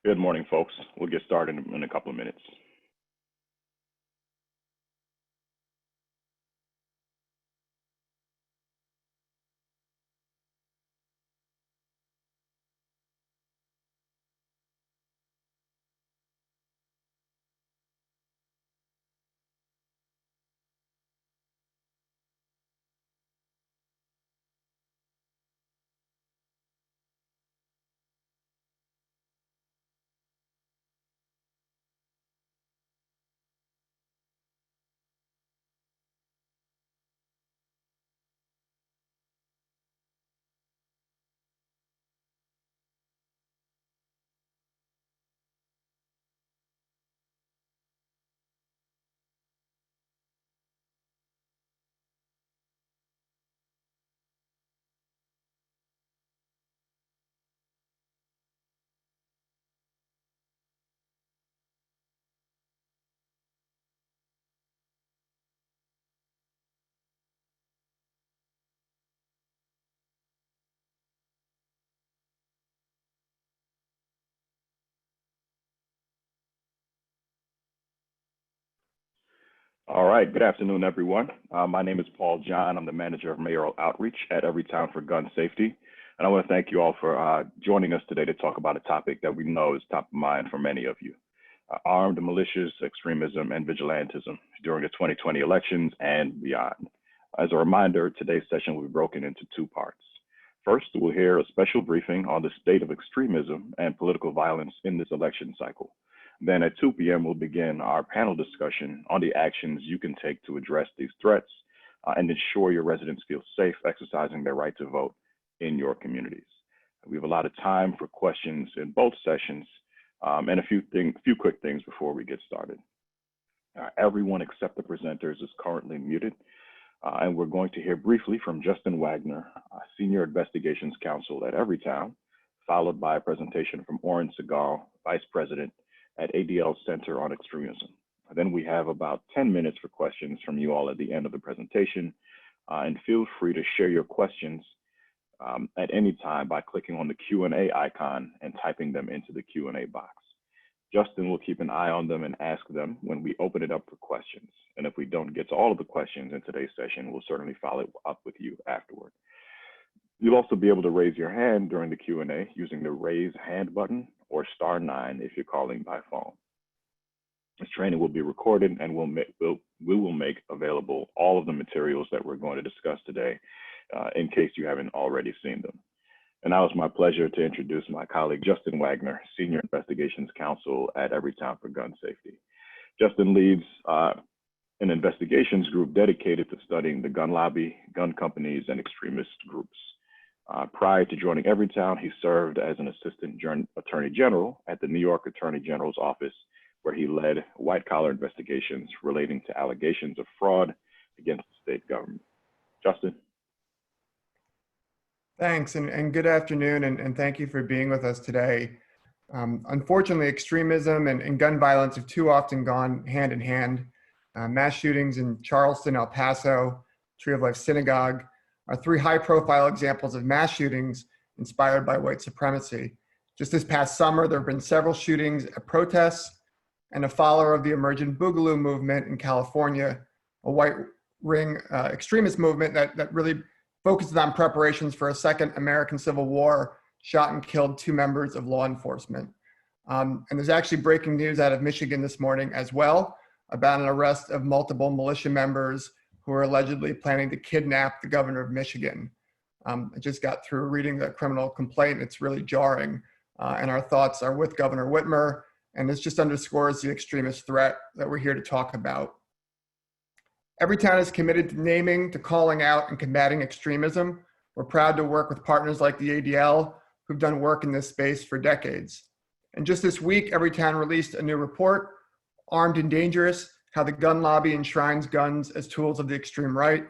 Good morning, folks. We'll get started in a couple of minutes. All right, good afternoon, everyone. My name is Paul John. I'm the manager of mayoral outreach at Everytown for gun safety. And I want to thank you all for joining us today to talk about a topic that we know is top of mind for many of you. Armed militias, extremism, and vigilantism during the 2020 elections and beyond. As a reminder, today's session will be broken into two parts. First, we'll hear a special briefing on the state of extremism and political violence in this election cycle. Then at 2 p.m., we'll begin our panel discussion on the actions you can take to address these threats and ensure your residents feel safe exercising their right to vote in your communities. We have a lot of time for questions in both sessions and a few quick things before we get started. Everyone except the presenters is currently muted, and we're going to hear briefly from Justin Wagner, Senior Investigations Counsel at Everytown, followed by a presentation from Oren Siegel, Vice President at ADL Center on Extremism. Then we have about 10 minutes for questions from you all at the end of the presentation, and feel free to share your questions at any time by clicking on the Q&A icon and typing them into the Q&A box. Justin will keep an eye on them and ask them when we open it up for questions. And if we don't get to all of the questions in today's session, we'll certainly follow up with you afterward. You'll also be able to raise your hand during the Q&A using the raise hand button or *9 if you're calling by phone. This training will be recorded and we will make available all of the materials that we're going to discuss today in case you haven't already seen them. And now it's my pleasure to introduce my colleague, Justin Wagner, Senior Investigations Counsel at Everytown for Gun Safety. Justin leads an investigations group dedicated to studying the gun lobby, gun companies, and extremist groups. Prior to joining Everytown, he served as an assistant attorney general at the New York Attorney General's office, where he led white-collar investigations relating to allegations of fraud against the state government. Justin. Thanks, and good afternoon, and thank you for being with us today. Unfortunately, extremism and gun violence have too often gone hand in hand. Mass shootings in Charleston, El Paso, Tree of Life Synagogue are three high-profile examples of mass shootings inspired by white supremacy. Just this past summer, there have been several shootings at protests, and a follower of the emergent Boogaloo movement in California, a white ring extremist movement that really focuses on preparations for a second American Civil War, shot and killed 2 members of law enforcement. And there's actually breaking news out of Michigan this morning as well about an arrest of multiple militia members who are allegedly planning to kidnap the governor of Michigan. I just got through reading the criminal complaint. It's really jarring. And our thoughts are with Governor Whitmer. And this just underscores the extremist threat that we're here to talk about. Everytown is committed to naming, to calling out, and combating extremism. We're proud to work with partners like the ADL, who've done work in this space for decades. And just this week, Everytown released a new report, Armed and Dangerous: How the Gun Lobby Enshrines Guns as Tools of the Extreme Right,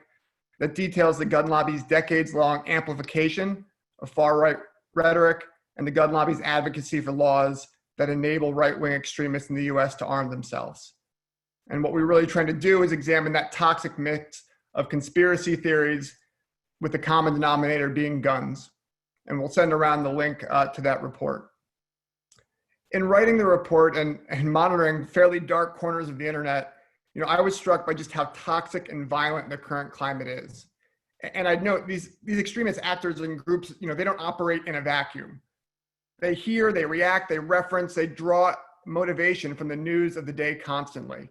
that details the gun lobby's decades-long amplification of far-right rhetoric and the gun lobby's advocacy for laws that enable right-wing extremists in the US to arm themselves. And what we're really trying to do is examine that toxic mix of conspiracy theories with the common denominator being guns. And we'll send around the link to that report. In writing the report and monitoring fairly dark corners of the internet, I was struck by just how toxic and violent the current climate is. And I'd note these extremist actors and groups, they don't operate in a vacuum. They hear, they react, they reference, they draw motivation from the news of the day constantly.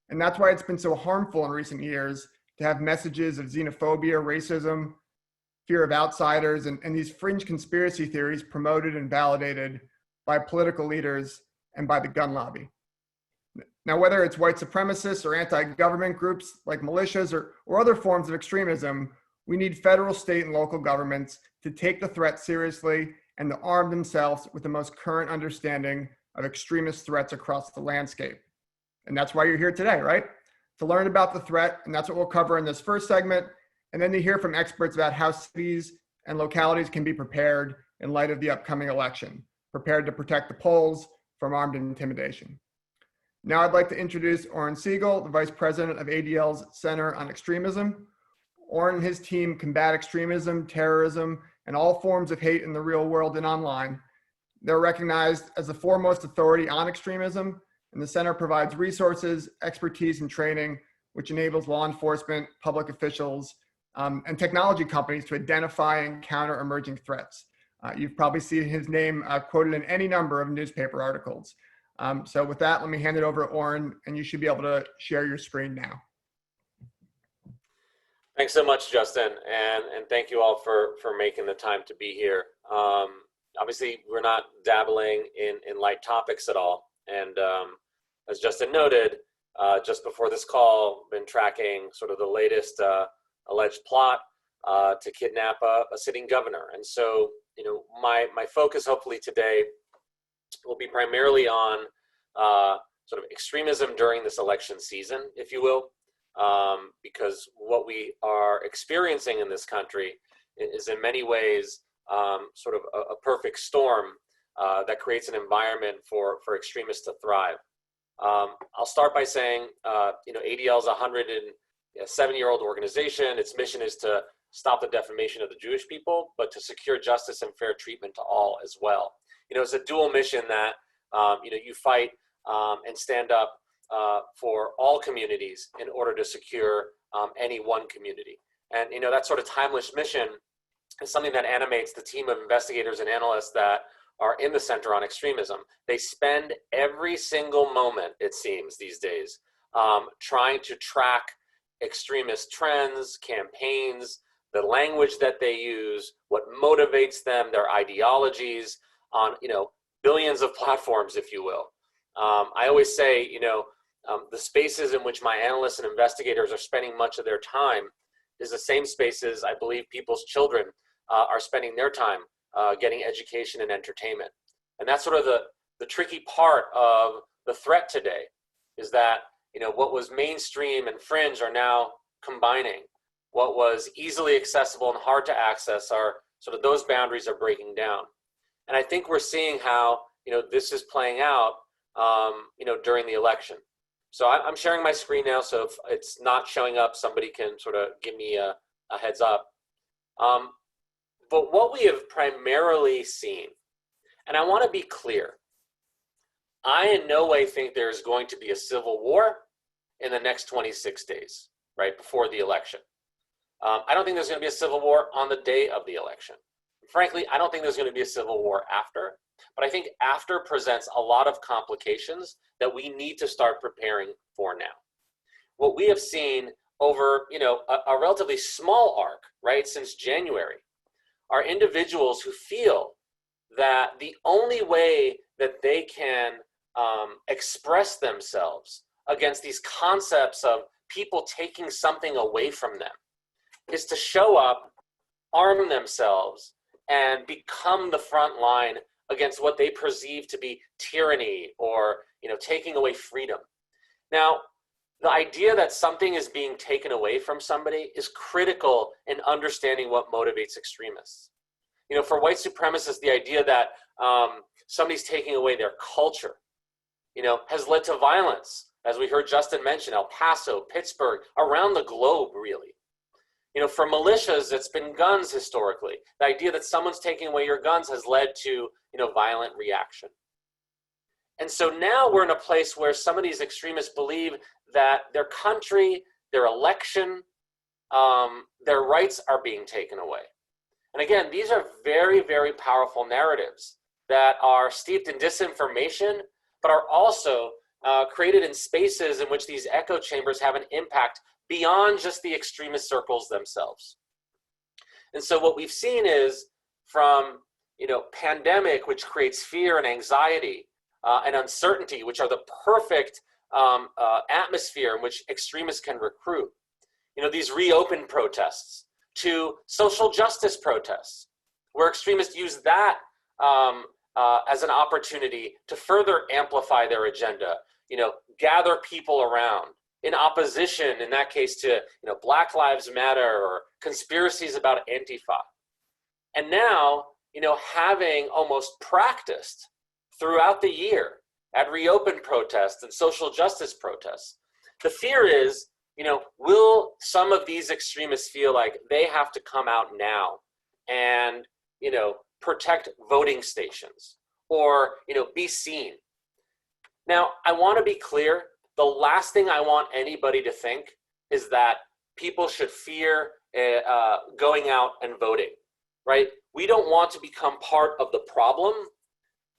And that's why it's been so harmful in recent years to have messages of xenophobia, racism, fear of outsiders, and these fringe conspiracy theories promoted and validated by political leaders and by the gun lobby. Now, whether it's white supremacists or anti-government groups like militias or other forms of extremism, we need federal, state, and local governments to take the threat seriously and to arm themselves with the most current understanding of extremist threats across the landscape. And that's why you're here today, right? To learn about the threat, and that's what we'll cover in this first segment, and then to hear from experts about how cities and localities can be prepared in light of the upcoming election, prepared to protect the polls from armed intimidation. Now I'd like to introduce Oren Siegel, the Vice President of ADL's Center on Extremism. Oren and his team combat extremism, terrorism, and all forms of hate in the real world and online. They're recognized as the foremost authority on extremism, and the center provides resources, expertise, and training, which enables law enforcement, public officials, and technology companies to identify and counter emerging threats. You've probably seen his name quoted in any number of newspaper articles. So with that, let me hand it over to Oren, and you should be able to share your screen now. Thanks so much, Justin, and thank you all for making the time to be here. Obviously, we're not dabbling in light topics at all, and as Justin noted, just before this call, been tracking sort of the latest alleged plot to kidnap a sitting governor. And so, my focus hopefully today will be primarily on sort of extremism during this election season, if you will, because what we are experiencing in this country is in many ways sort of a perfect storm that creates an environment for extremists to thrive. I'll start by saying, ADL is a 107-year-old organization. Its mission is to stop the defamation of the Jewish people, but to secure justice and fair treatment to all as well. It's a dual mission that, you fight and stand up for all communities in order to secure any one community. And, that sort of timeless mission is something that animates the team of investigators and analysts that are in the Center on Extremism. They spend every single moment, it seems these days, trying to track extremist trends, campaigns, the language that they use, what motivates them, their ideologies on, billions of platforms, if you will. I always say, the spaces in which my analysts and investigators are spending much of their time is the same spaces I believe people's children are spending their time getting education and entertainment. And that's sort of the tricky part of the threat today is that, what was mainstream and fringe are now combining. What was easily accessible and hard to access are sort of those boundaries are breaking down. And I think we're seeing how, this is playing out, during the election. So I'm sharing my screen now. So if it's not showing up, somebody can sort of give me a heads up. But what we have primarily seen, and I want to be clear, I in no way think there's going to be a civil war in the next 26 days, right before the election. I don't think there's going to be a civil war on the day of the election. Frankly, I don't think there's going to be a civil war after, but I think after presents a lot of complications that we need to start preparing for now. What we have seen over, a relatively small arc, right, since January, are individuals who feel that the only way that they can express themselves against these concepts of people taking something away from them is to show up, arm themselves, and become the front line against what they perceive to be tyranny or, taking away freedom. Now, the idea that something is being taken away from somebody is critical in understanding what motivates extremists. For white supremacists, the idea that somebody's taking away their culture, has led to violence, as we heard Justin mention, El Paso, Pittsburgh, around the globe, really. For militias, it's been guns historically. The idea that someone's taking away your guns has led to, violent reaction. And so now we're in a place where some of these extremists believe that their country, their election, their rights are being taken away. And again, these are very, very powerful narratives that are steeped in disinformation, but are also created in spaces in which these echo chambers have an impact beyond just the extremist circles themselves. And so what we've seen is from, pandemic, which creates fear and anxiety and uncertainty, which are the perfect atmosphere in which extremists can recruit. These reopen protests to social justice protests, where extremists use that as an opportunity to further amplify their agenda, gather people around in opposition, in that case, to Black Lives Matter or conspiracies about Antifa. And now, having almost practiced throughout the year at reopen protests and social justice protests, the fear is, will some of these extremists feel like they have to come out now and, protect voting stations or, be seen? Now, I want to be clear. The last thing I want anybody to think is that people should fear going out and voting, right? We don't want to become part of the problem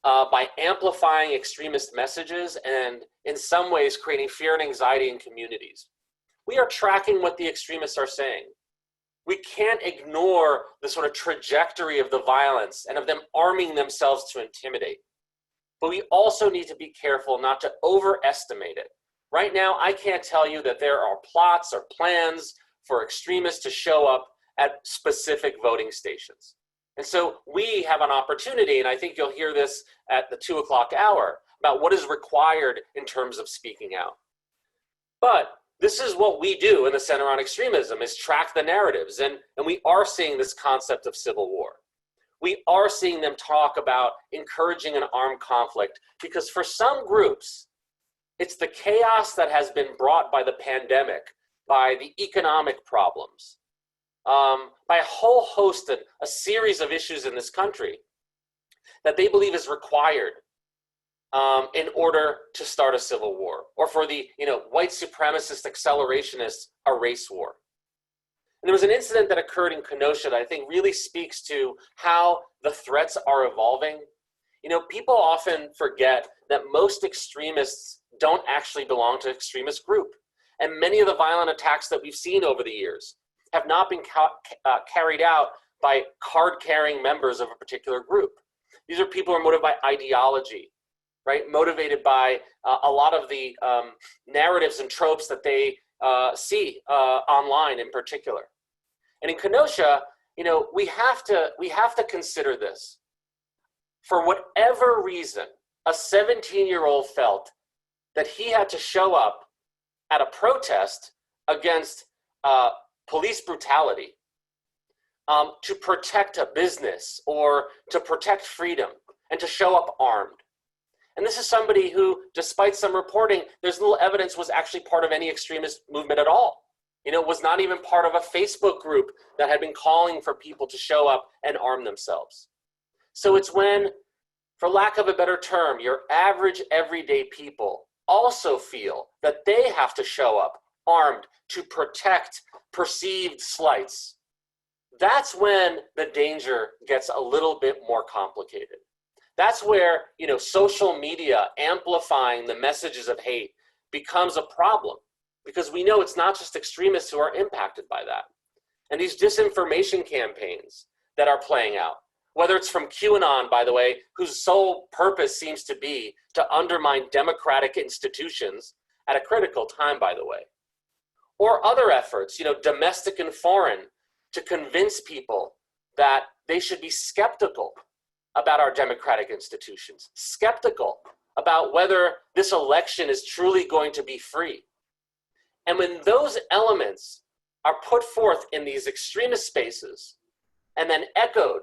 by amplifying extremist messages and in some ways creating fear and anxiety in communities. We are tracking what the extremists are saying. We can't ignore the sort of trajectory of the violence and of them arming themselves to intimidate. But we also need to be careful not to overestimate it. Right now, I can't tell you that there are plots or plans for extremists to show up at specific voting stations. And so we have an opportunity, and I think you'll hear this at the 2 o'clock hour, about what is required in terms of speaking out. But this is what we do in the Center on Extremism, is track the narratives. And we are seeing this concept of civil war. We are seeing them talk about encouraging an armed conflict, because for some groups, it's the chaos that has been brought by the pandemic, by the economic problems, by a whole host and a series of issues in this country that they believe is required in order to start a civil war, or for the white supremacist accelerationists, a race war. And there was an incident that occurred in Kenosha that I think really speaks to how the threats are evolving. People often forget that most extremists don't actually belong to extremist group. And many of the violent attacks that we've seen over the years have not been carried out by card-carrying members of a particular group. These are people who are motivated by ideology, right? Motivated by a lot of the narratives and tropes that they see online in particular. And in Kenosha, we have to consider this. For whatever reason, a 17-year-old felt that he had to show up at a protest against police brutality to protect a business or to protect freedom and to show up armed. And this is somebody who, despite some reporting, there's little evidence was actually part of any extremist movement at all. Was not even part of a Facebook group that had been calling for people to show up and arm themselves. So it's when, for lack of a better term, your average everyday people also feel that they have to show up armed to protect perceived slights. That's when the danger gets a little bit more complicated. That's where, social media amplifying the messages of hate becomes a problem, because we know it's not just extremists who are impacted by that. And these disinformation campaigns that are playing out, whether it's from QAnon, by the way, whose sole purpose seems to be to undermine democratic institutions at a critical time, by the way, or other efforts, domestic and foreign, to convince people that they should be skeptical about our democratic institutions, skeptical about whether this election is truly going to be free. And when those elements are put forth in these extremist spaces and then echoed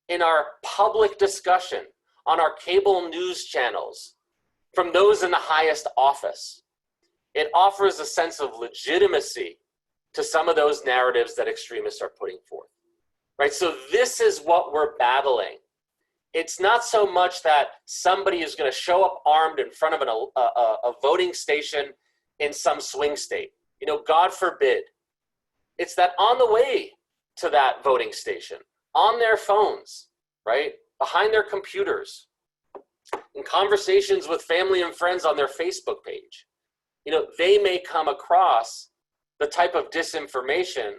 in our public discussion on our cable news channels from those in the highest office, it offers a sense of legitimacy to some of those narratives that extremists are putting forth, right? So this is what we're battling it's not so much that somebody is going to show up armed in front of a voting station in some swing state. You know, God forbid. It's that on the way to that voting station, on their phones, right, behind their computers, in conversations with family and friends on their Facebook page, you know, they may come across the type of disinformation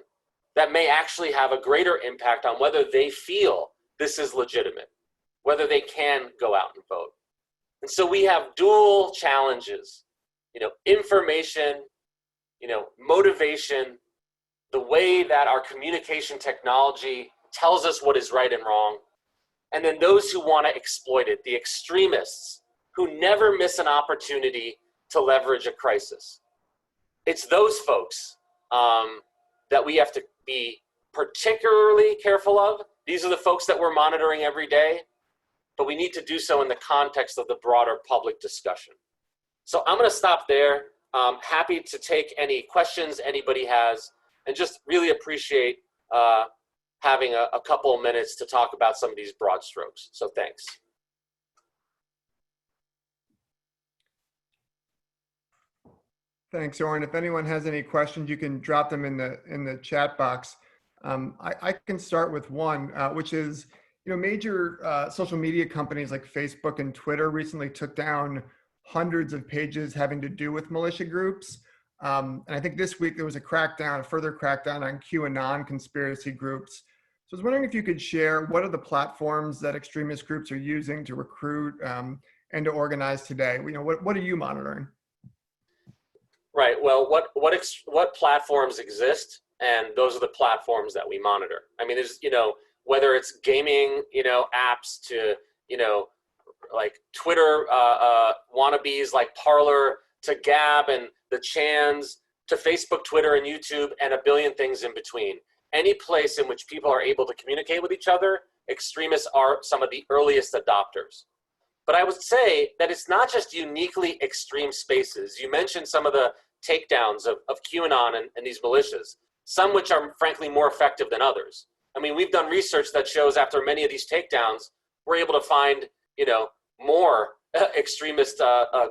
that may actually have a greater impact on whether they feel this is legitimate, whether they can go out and vote. And so we have dual challenges, you know, information, you know, motivation, the way that our communication technology tells us what is right and wrong, and then those who want to exploit it, the extremists who never miss an opportunity to leverage a crisis. It's those folks that we have to be particularly careful of. These are the folks that we're monitoring every day, but we need to do so in the context of the broader public discussion. So I'm going to stop there. Happy to take any questions anybody has, and just really appreciate having a couple of minutes to talk about some of these broad strokes. So thanks. Thanks, Oren. If anyone has any questions, you can drop them in the chat box. I can start with one, which is, you know, major social media companies like Facebook and Twitter recently took down hundreds of pages having to do with militia groups. And I think this week there was a further crackdown on QAnon conspiracy groups. So I was wondering if you could share what are the platforms that extremist groups are using to recruit and to organize today? You know, what are you monitoring? Right. Well, what platforms exist, and those are the platforms that we monitor. I mean, there's, you know, whether it's gaming, you know, apps to, you know, like Twitter wannabes like Parler, to Gab and the Chans, to Facebook, Twitter, and YouTube, and a billion things in between. Any place in which people are able to communicate with each other, extremists are some of the earliest adopters. But I would say that it's not just uniquely extreme spaces. You mentioned some of the takedowns of QAnon and these militias, some which are frankly more effective than others. I mean, we've done research that shows after many of these takedowns, we're able to find, you know, more extremist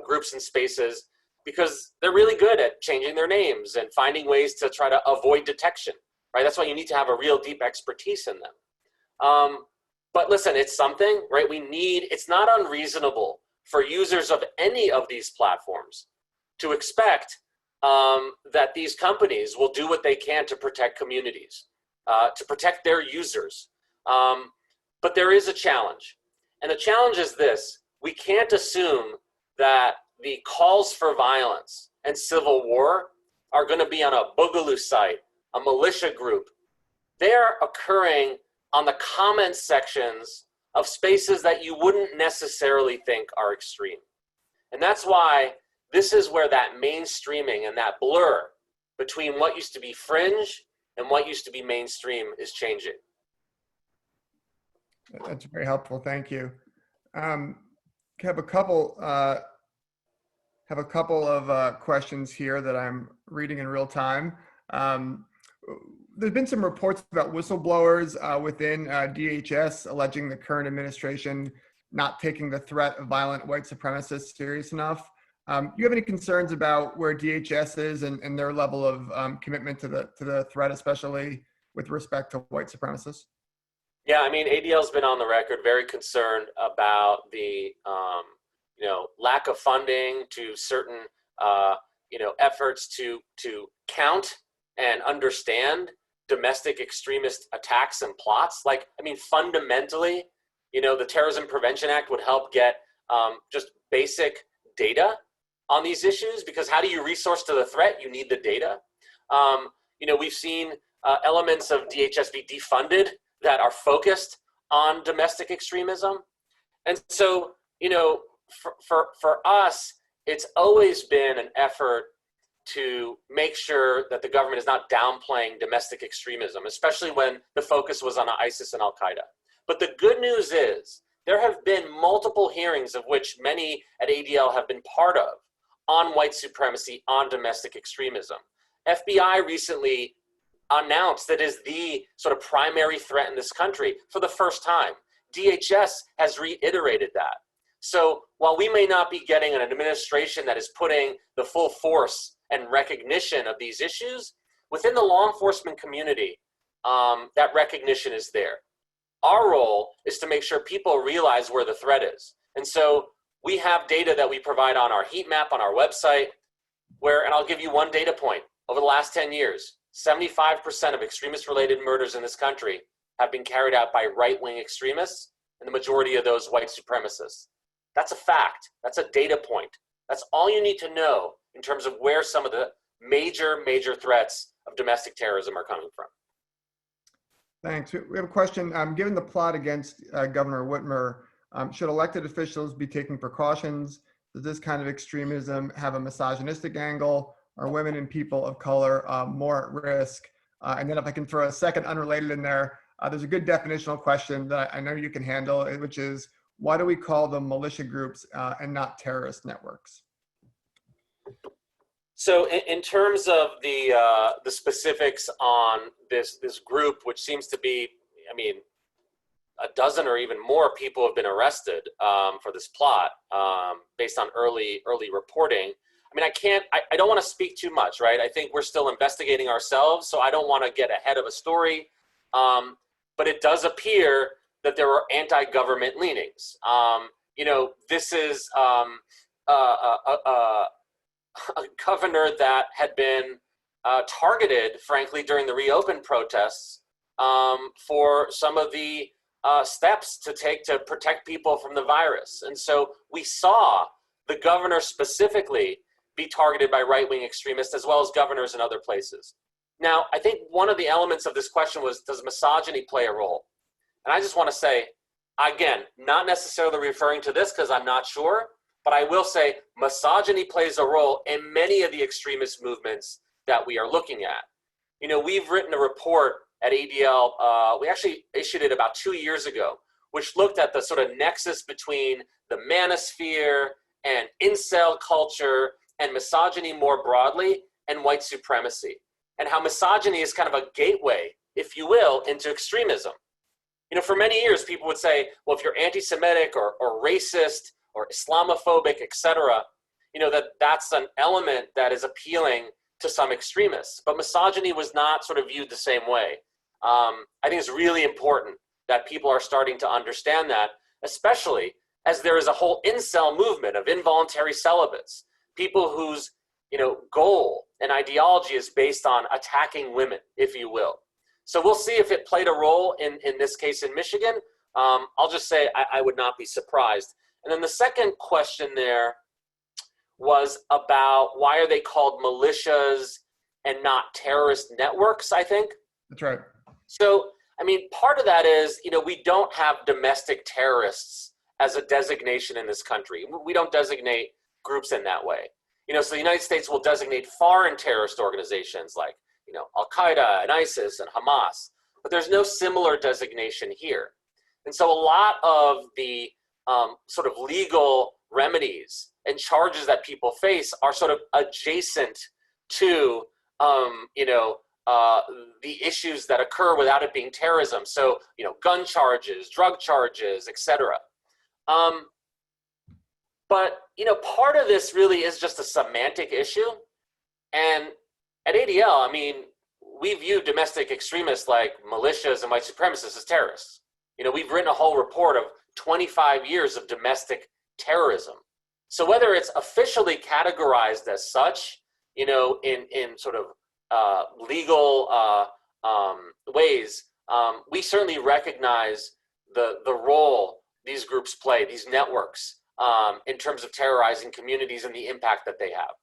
groups and spaces because they're really good at changing their names and finding ways to try to avoid detection, right? That's why you need to have a real deep expertise in them. But listen, it's something, right? It's not unreasonable for users of any of these platforms to expect that these companies will do what they can to protect communities, to protect their users. But there is a challenge. And the challenge is this: we can't assume that the calls for violence and civil war are going to be on a boogaloo site, a militia group. They're occurring on the comment sections of spaces that you wouldn't necessarily think are extreme. And that's why this is where that mainstreaming and that blur between what used to be fringe and what used to be mainstream is changing. That's very helpful. Thank you. Have a couple of questions here that I'm reading in real time. There's been some reports about whistleblowers within DHS alleging the current administration not taking the threat of violent white supremacists serious enough. Do you have any concerns about where DHS is and their level of commitment to the threat, especially with respect to white supremacists? Yeah, I mean, ADL's been on the record very concerned about the lack of funding to certain efforts to count and understand domestic extremist attacks and plots. Like, I mean, fundamentally, the Terrorism Prevention Act would help get just basic data on these issues, because how do you resource to the threat? You need the data. We've seen elements of DHS be defunded that are focused on domestic extremism. And so, for us, it's always been an effort to make sure that the government is not downplaying domestic extremism, especially when the focus was on ISIS and Al-Qaeda. But the good news is there have been multiple hearings, of which many at ADL have been part of, on white supremacy, on domestic extremism. FBI recently announced that is the sort of primary threat in this country for the first time. DHS has reiterated that. So while we may not be getting an administration that is putting the full force and recognition of these issues, within the law enforcement community, that recognition is there. Our role is to make sure people realize where the threat is. And so we have data that we provide on our heat map on our website where, and I'll give you one data point, over the last 10 years, 75% of extremist-related murders in this country have been carried out by right-wing extremists, and the majority of those white supremacists. That's a fact. That's a data point. That's all you need to know in terms of where some of the major threats of domestic terrorism are coming from. Thanks. We have a question. Given the plot against Governor Whitmer, should elected officials be taking precautions? Does this kind of extremism have a misogynistic angle? Are women and people of color more at risk? And then if I can throw a second unrelated in there, there's a good definitional question that I know you can handle, which is, why do we call them militia groups and not terrorist networks? So in terms of the specifics on this group, which seems to be, I mean, a dozen or even more people have been arrested for this plot based on early reporting. I mean, I don't want to speak too much, right? I think we're still investigating ourselves, so I don't want to get ahead of a story. But it does appear that there are anti-government leanings. You know, this is a governor that had been targeted, frankly, during the reopen protests for some of the steps to take to protect people from the virus. And so we saw the governor specifically be targeted by right-wing extremists, as well as governors in other places. Now, I think one of the elements of this question was, does misogyny play a role? And I just want to say, again, not necessarily referring to this because I'm not sure, but I will say misogyny plays a role in many of the extremist movements that we are looking at. You know, we've written a report at ADL, we actually issued it about 2 years ago, which looked at the sort of nexus between the manosphere and incel culture and misogyny more broadly and white supremacy, and how misogyny is kind of a gateway, if you will, into extremism. You know, for many years, people would say, well, if you're anti-Semitic or racist or Islamophobic, etc., you know, that's an element that is appealing to some extremists. But misogyny was not sort of viewed the same way. I think it's really important that people are starting to understand that, especially as there is a whole incel movement of involuntary celibates, people whose, you know, goal and ideology is based on attacking women, if you will. So we'll see if it played a role in this case in Michigan. I'll just say I would not be surprised. And then the second question there was about why are they called militias and not terrorist networks, I think. That's right. So, I mean, part of that is, you know, we don't have domestic terrorists as a designation in this country. We don't designate groups in that way. You know, so the United States will designate foreign terrorist organizations like, you know, Al-Qaeda and ISIS and Hamas, but there's no similar designation here. And so a lot of the sort of legal remedies and charges that people face are sort of adjacent to, you know, the issues that occur without it being terrorism. So, you know, gun charges, drug charges, etc. But, you know, part of this really is just a semantic issue. And at ADL, I mean, we view domestic extremists like militias and white supremacists as terrorists. You know, we've written a whole report of 25 years of domestic terrorism. So whether it's officially categorized as such, you know, in sort of legal ways, we certainly recognize the role these groups play, these networks, in terms of terrorizing communities and the impact that they have.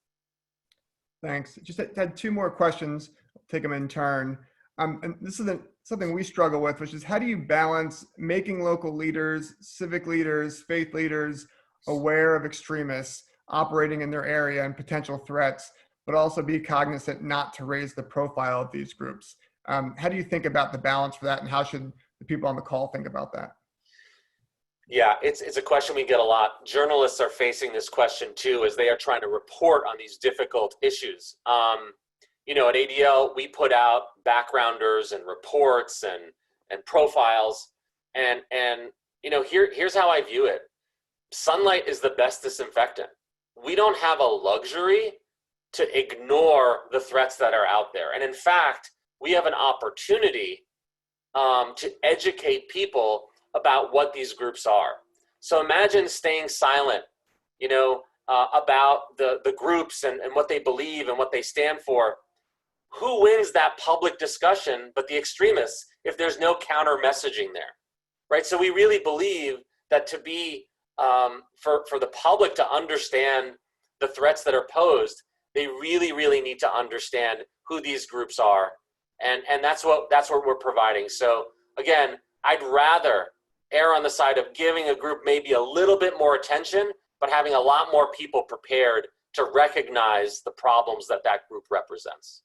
Thanks. Just had two more questions. I'll take them in turn. And this is something we struggle with, which is how do you balance making local leaders, civic leaders, faith leaders aware of extremists operating in their area and potential threats, but also be cognizant not to raise the profile of these groups? How do you think about the balance for that, and how should the people on the call think about that? Yeah, it's a question we get a lot. Journalists are facing this question too, as they are trying to report on these difficult issues. You know, at ADL, we put out backgrounders and reports and profiles, and here's how I view it. Sunlight is the best disinfectant. We don't have a luxury to ignore the threats that are out there. And in fact, we have an opportunity to educate people about what these groups are. So imagine staying silent, about the groups and what they believe and what they stand for. Who wins that public discussion but the extremists if there's no counter messaging there, right? So we really believe that to be, for the public to understand the threats that are posed, they really, really need to understand who these groups are. And that's what we're providing. So again, I'd rather err on the side of giving a group maybe a little bit more attention, but having a lot more people prepared to recognize the problems that that group represents.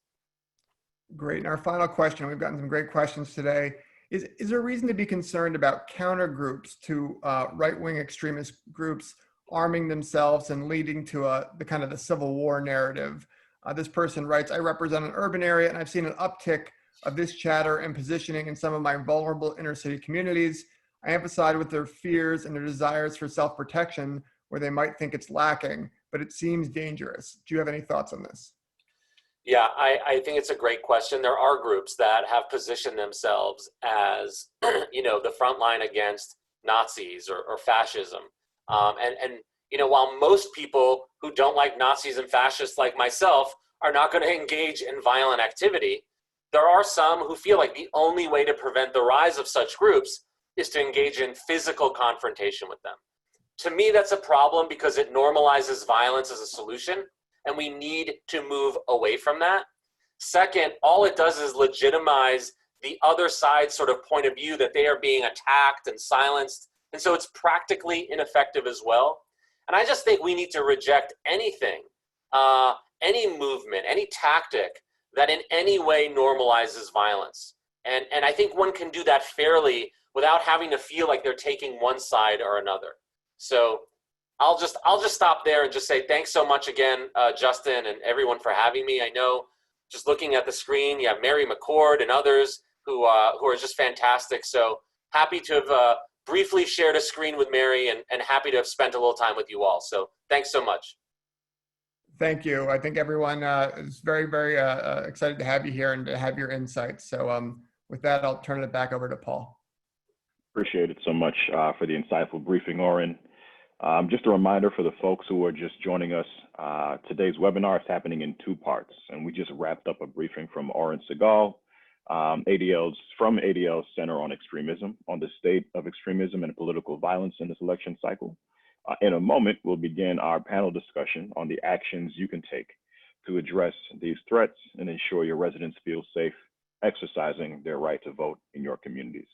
Great. And our final question, we've gotten some great questions today. Is there a reason to be concerned about counter groups to right-wing extremist groups arming themselves and leading to the Civil War narrative? This person writes, I represent an urban area and I've seen an uptick of this chatter and positioning in some of my vulnerable inner city communities. I emphasize with their fears and their desires for self-protection where they might think it's lacking, but it seems dangerous. Do you have any thoughts on this? Yeah, I think it's a great question. There are groups that have positioned themselves as, the front line against Nazis or fascism. While most people who don't like Nazis and fascists like myself are not going to engage in violent activity, there are some who feel like the only way to prevent the rise of such groups is to engage in physical confrontation with them. To me, that's a problem because it normalizes violence as a solution, and we need to move away from that. Second, all it does is legitimize the other side's sort of point of view that they are being attacked and silenced, and so it's practically ineffective as well. And I just think we need to reject anything, any movement, any tactic that in any way normalizes violence. And I think one can do that fairly without having to feel like they're taking one side or another. So I'll just stop there and just say thanks so much again, Justin and everyone for having me. I know just looking at the screen, you have Mary McCord and others who are just fantastic. So happy to have briefly shared a screen with Mary and happy to have spent a little time with you all. So thanks so much. Thank you. I think everyone is very, very excited to have you here and to have your insights. So with that, I'll turn it back over to Paul. Appreciate it so much for the insightful briefing, Oren. Just a reminder for the folks who are just joining us, today's webinar is happening in two parts, and we just wrapped up a briefing from Oren Siegel, from ADL's Center on Extremism, on the state of extremism and political violence in this election cycle. In a moment, we'll begin our panel discussion on the actions you can take to address these threats and ensure your residents feel safe exercising their right to vote in your communities.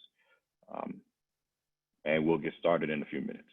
And we'll get started in a few minutes.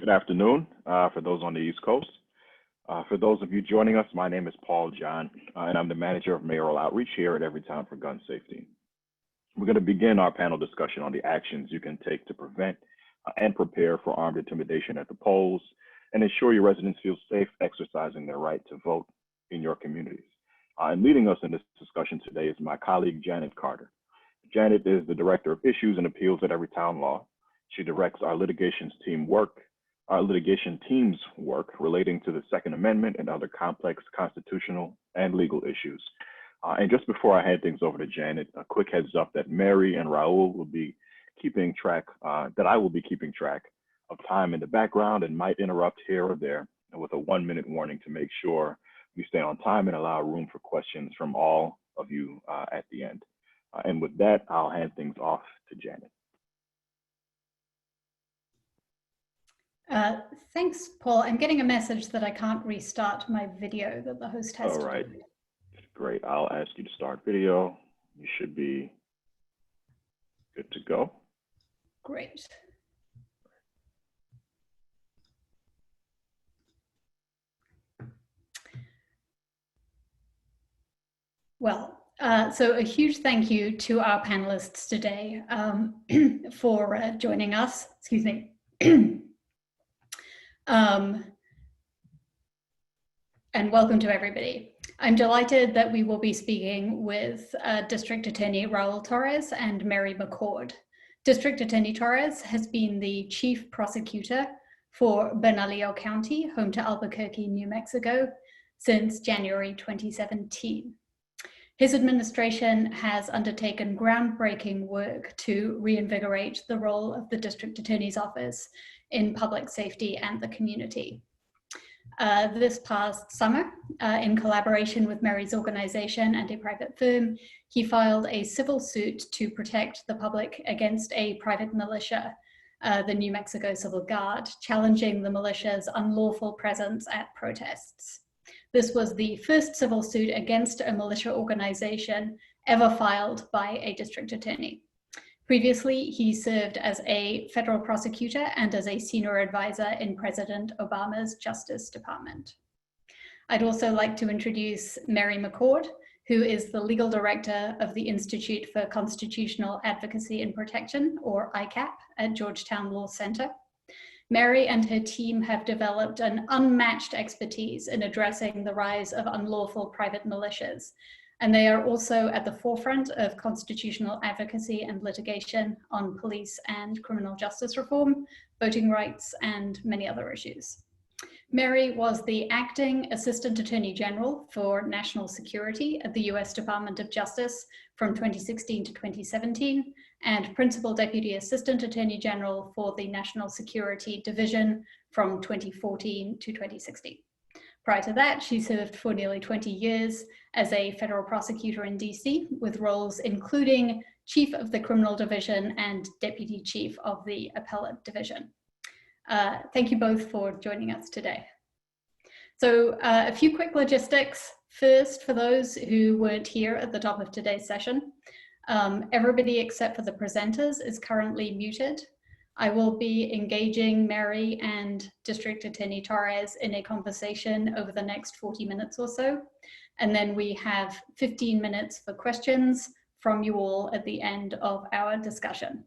Good afternoon for those on the East Coast. For those of you joining us, my name is Paul John, and I'm the manager of mayoral outreach here at Everytown for Gun Safety. We're going to begin our panel discussion on the actions you can take to prevent and prepare for armed intimidation at the polls and ensure your residents feel safe exercising their right to vote in your communities. And leading us in this discussion today is my colleague, Janet Carter. Janet is the Director of Issues and Appeals at Everytown Law. She directs our litigation team's work relating to the Second Amendment and other complex constitutional and legal issues. And just before I hand things over to Janet, a quick heads up that Mary and Raul will be keeping track, that I will be keeping track of time in the background and might interrupt here or there with a 1-minute warning to make sure we stay on time and allow room for questions from all of you at the end. And with that, I'll hand things off to Janet. Thanks, Paul. I'm getting a message that I can't restart my video that the host has to right. do. Great. I'll ask you to start video. You should be good to go. Great. Well, so a huge thank you to our panelists today for joining us. Excuse me. And welcome to everybody. I'm delighted that we will be speaking with District Attorney Raul Torrez and Mary McCord. District Attorney Torrez has been the chief prosecutor for Bernalillo County, home to Albuquerque, New Mexico, since January 2017. His administration has undertaken groundbreaking work to reinvigorate the role of the District Attorney's Office in public safety and the community. This past summer, in collaboration with Mary's organization and a private firm, he filed a civil suit to protect the public against a private militia, the New Mexico Civil Guard, challenging the militia's unlawful presence at protests. This was the first civil suit against a militia organization ever filed by a district attorney. Previously, he served as a federal prosecutor and as a senior advisor in President Obama's Justice Department. I'd also like to introduce Mary McCord, who is the legal director of the Institute for Constitutional Advocacy and Protection, or ICAP, at Georgetown Law Center. Mary and her team have developed an unmatched expertise in addressing the rise of unlawful private militias, and they are also at the forefront of constitutional advocacy and litigation on police and criminal justice reform, voting rights, and many other issues. Mary was the acting Assistant Attorney General for National Security at the US Department of Justice from 2016 to 2017, and Principal Deputy Assistant Attorney General for the National Security Division from 2014 to 2016. Prior to that, she served for nearly 20 years as a federal prosecutor in DC, with roles including Chief of the Criminal Division and Deputy Chief of the Appellate Division. Thank you both for joining us today. So a few quick logistics. First, for those who weren't here at the top of today's session, everybody except for the presenters is currently muted. I will be engaging Mary and District Attorney Torrez in a conversation over the next 40 minutes or so. And then we have 15 minutes for questions from you all at the end of our discussion.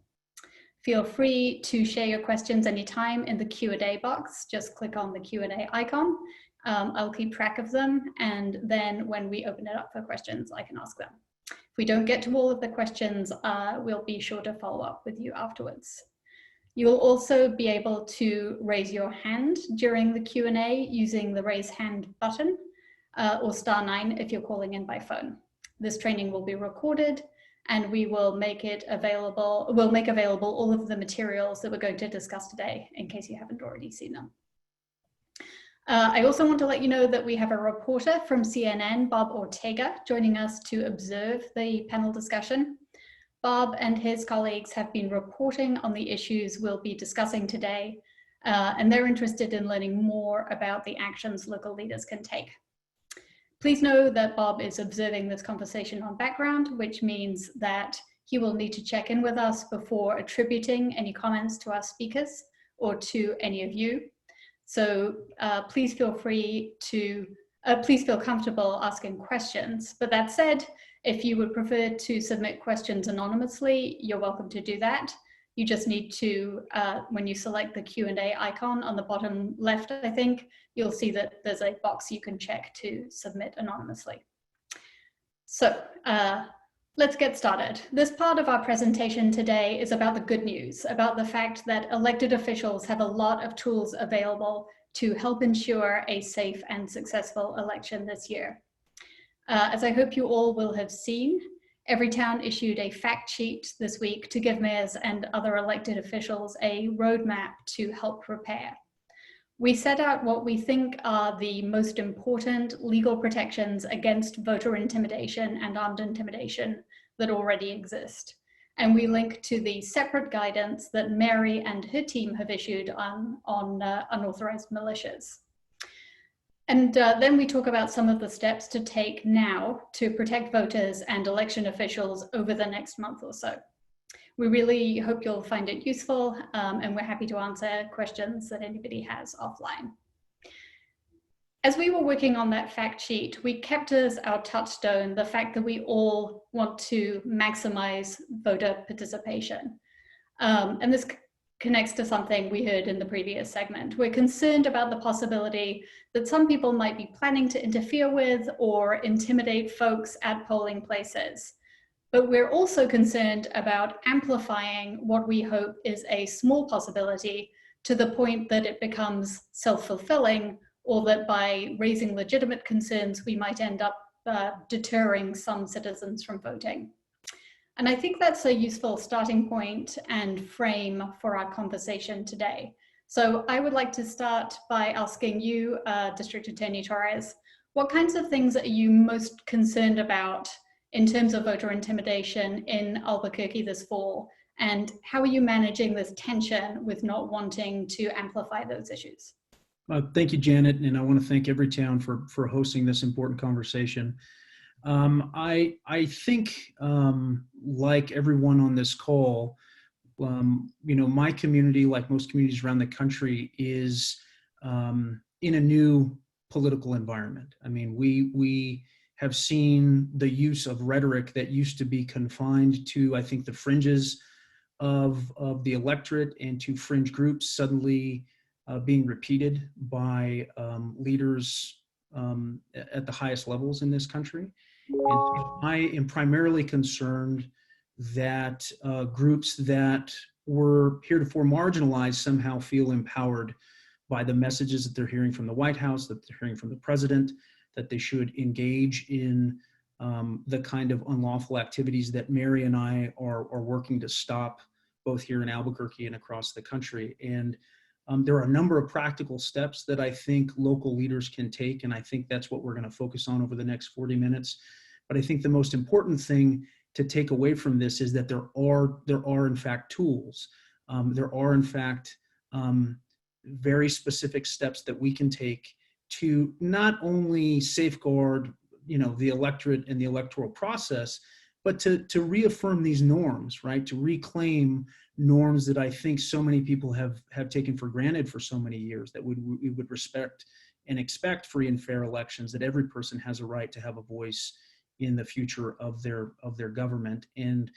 Feel free to share your questions anytime in the Q&A box. Just click on the Q&A icon. I'll keep track of them. And then when we open it up for questions, I can ask them. If we don't get to all of the questions, we'll be sure to follow up with you afterwards. You will also be able to raise your hand during the Q&A using the raise hand button or *9 if you're calling in by phone. This training will be recorded and we will make it available. We'll make available all of the materials that we're going to discuss today in case you haven't already seen them. I also want to let you know that we have a reporter from CNN, Bob Ortega, joining us to observe the panel discussion. Bob and his colleagues have been reporting on the issues we'll be discussing today, and they're interested in learning more about the actions local leaders can take. Please know that Bob is observing this conversation on background, which means that he will need to check in with us before attributing any comments to our speakers or to any of you. So please feel free to, please feel comfortable asking questions. But that said, if you would prefer to submit questions anonymously, you're welcome to do that. You just need to, when you select the Q&A icon on the bottom left, I think, you'll see that there's a box you can check to submit anonymously. So let's get started. This part of our presentation today is about the good news, about the fact that elected officials have a lot of tools available to help ensure a safe and successful election this year. As I hope you all will have seen, Everytown issued a fact sheet this week to give mayors and other elected officials a roadmap to help prepare. We set out what we think are the most important legal protections against voter intimidation and armed intimidation that already exist. And we link to the separate guidance that Mary and her team have issued on unauthorized militias. And then we talk about some of the steps to take now to protect voters and election officials over the next month or so. We really hope you'll find it useful, and we're happy to answer questions that anybody has offline. As we were working on that fact sheet, we kept as our touchstone the fact that we all want to maximize voter participation. And this connects to something we heard in the previous segment. We're concerned about the possibility that some people might be planning to interfere with or intimidate folks at polling places. But we're also concerned about amplifying what we hope is a small possibility to the point that it becomes self-fulfilling, or that by raising legitimate concerns, we might end up deterring some citizens from voting. And I think that's a useful starting point and frame for our conversation today. So I would like to start by asking you, District Attorney Torrez, what kinds of things are you most concerned about in terms of voter intimidation in Albuquerque this fall? And how are you managing this tension with not wanting to amplify those issues? Thank you, Janet, and I want to thank Everytown for hosting this important conversation. I think, like everyone on this call, my community, like most communities around the country, is in a new political environment. I mean, we have seen the use of rhetoric that used to be confined to, I think, the fringes of the electorate and to fringe groups suddenly being repeated by leaders at the highest levels in this country. And so I am primarily concerned that groups that were heretofore marginalized somehow feel empowered by the messages that they're hearing from the White House, that they're hearing from the president, that they should engage in the kind of unlawful activities that Mary and I are working to stop, both here in Albuquerque and across the country. And there are a number of practical steps that I think local leaders can take, and I think that's what we're going to focus on over the next 40 minutes. But I think the most important thing to take away from this is that there are in fact tools. There are in fact very specific steps that we can take to not only safeguard, the electorate and the electoral process, but to reaffirm these norms, right? To reclaim norms that I think so many people have taken for granted for so many years, that we would respect and expect free and fair elections, that every person has a right to have a voice in the future of their government. And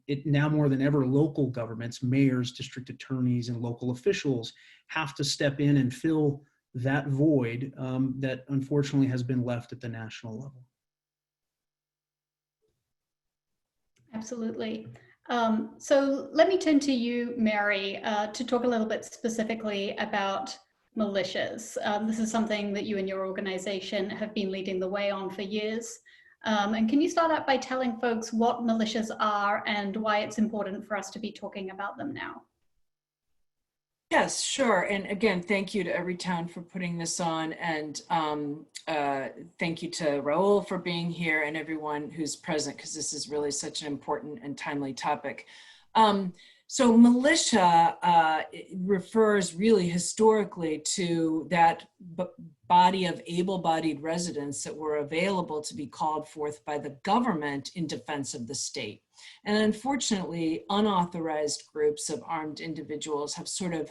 it now more than ever, local governments, mayors, district attorneys, and local officials have to step in and fill that void that unfortunately has been left at the national level. Absolutely. So let me turn to you, Mary, to talk a little bit specifically about militias. This is something that you and your organization have been leading the way on for years. And can you start out by telling folks what militias are and why it's important for us to be talking about them now? Yes, sure. And again, thank you to Everytown for putting this on, and thank you to Raul for being here and everyone who's present, because this is really such an important and timely topic. So militia refers really historically to that body of able-bodied residents that were available to be called forth by the government in defense of the state. And unfortunately, unauthorized groups of armed individuals have sort of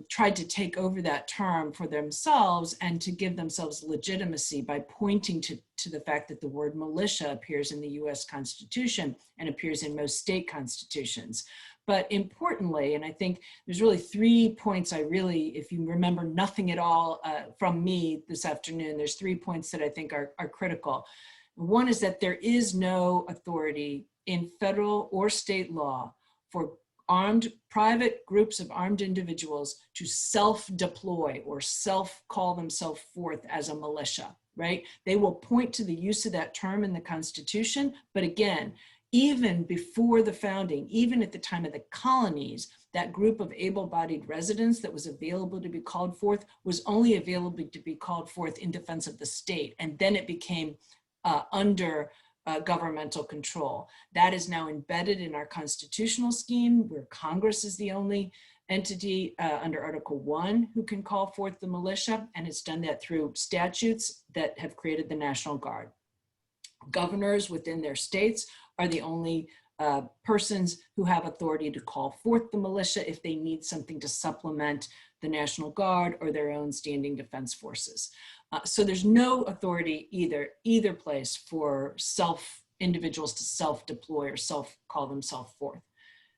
tried to take over that term for themselves and to give themselves legitimacy by pointing to the fact that the word militia appears in the US Constitution and appears in most state constitutions. But importantly, and I think there's really 3 points if you remember nothing at all from me this afternoon, there's 3 points that I think are critical. One is that there is no authority in federal or state law for private groups of armed individuals to self-deploy or call themselves forth as a militia, right? They will point to the use of that term in the Constitution, but again, even before the founding, even at the time of the colonies, that group of able-bodied residents that was available to be called forth was only available to be called forth in defense of the state. And then it became under governmental control. That is now embedded in our constitutional scheme, where Congress is the only entity under Article 1 who can call forth the militia, and it's done that through statutes that have created the National Guard. Governors within their states are the only persons who have authority to call forth the militia if they need something to supplement the National Guard or their own standing defense forces. So there's no authority either place for individuals to self-deploy or call themselves forth.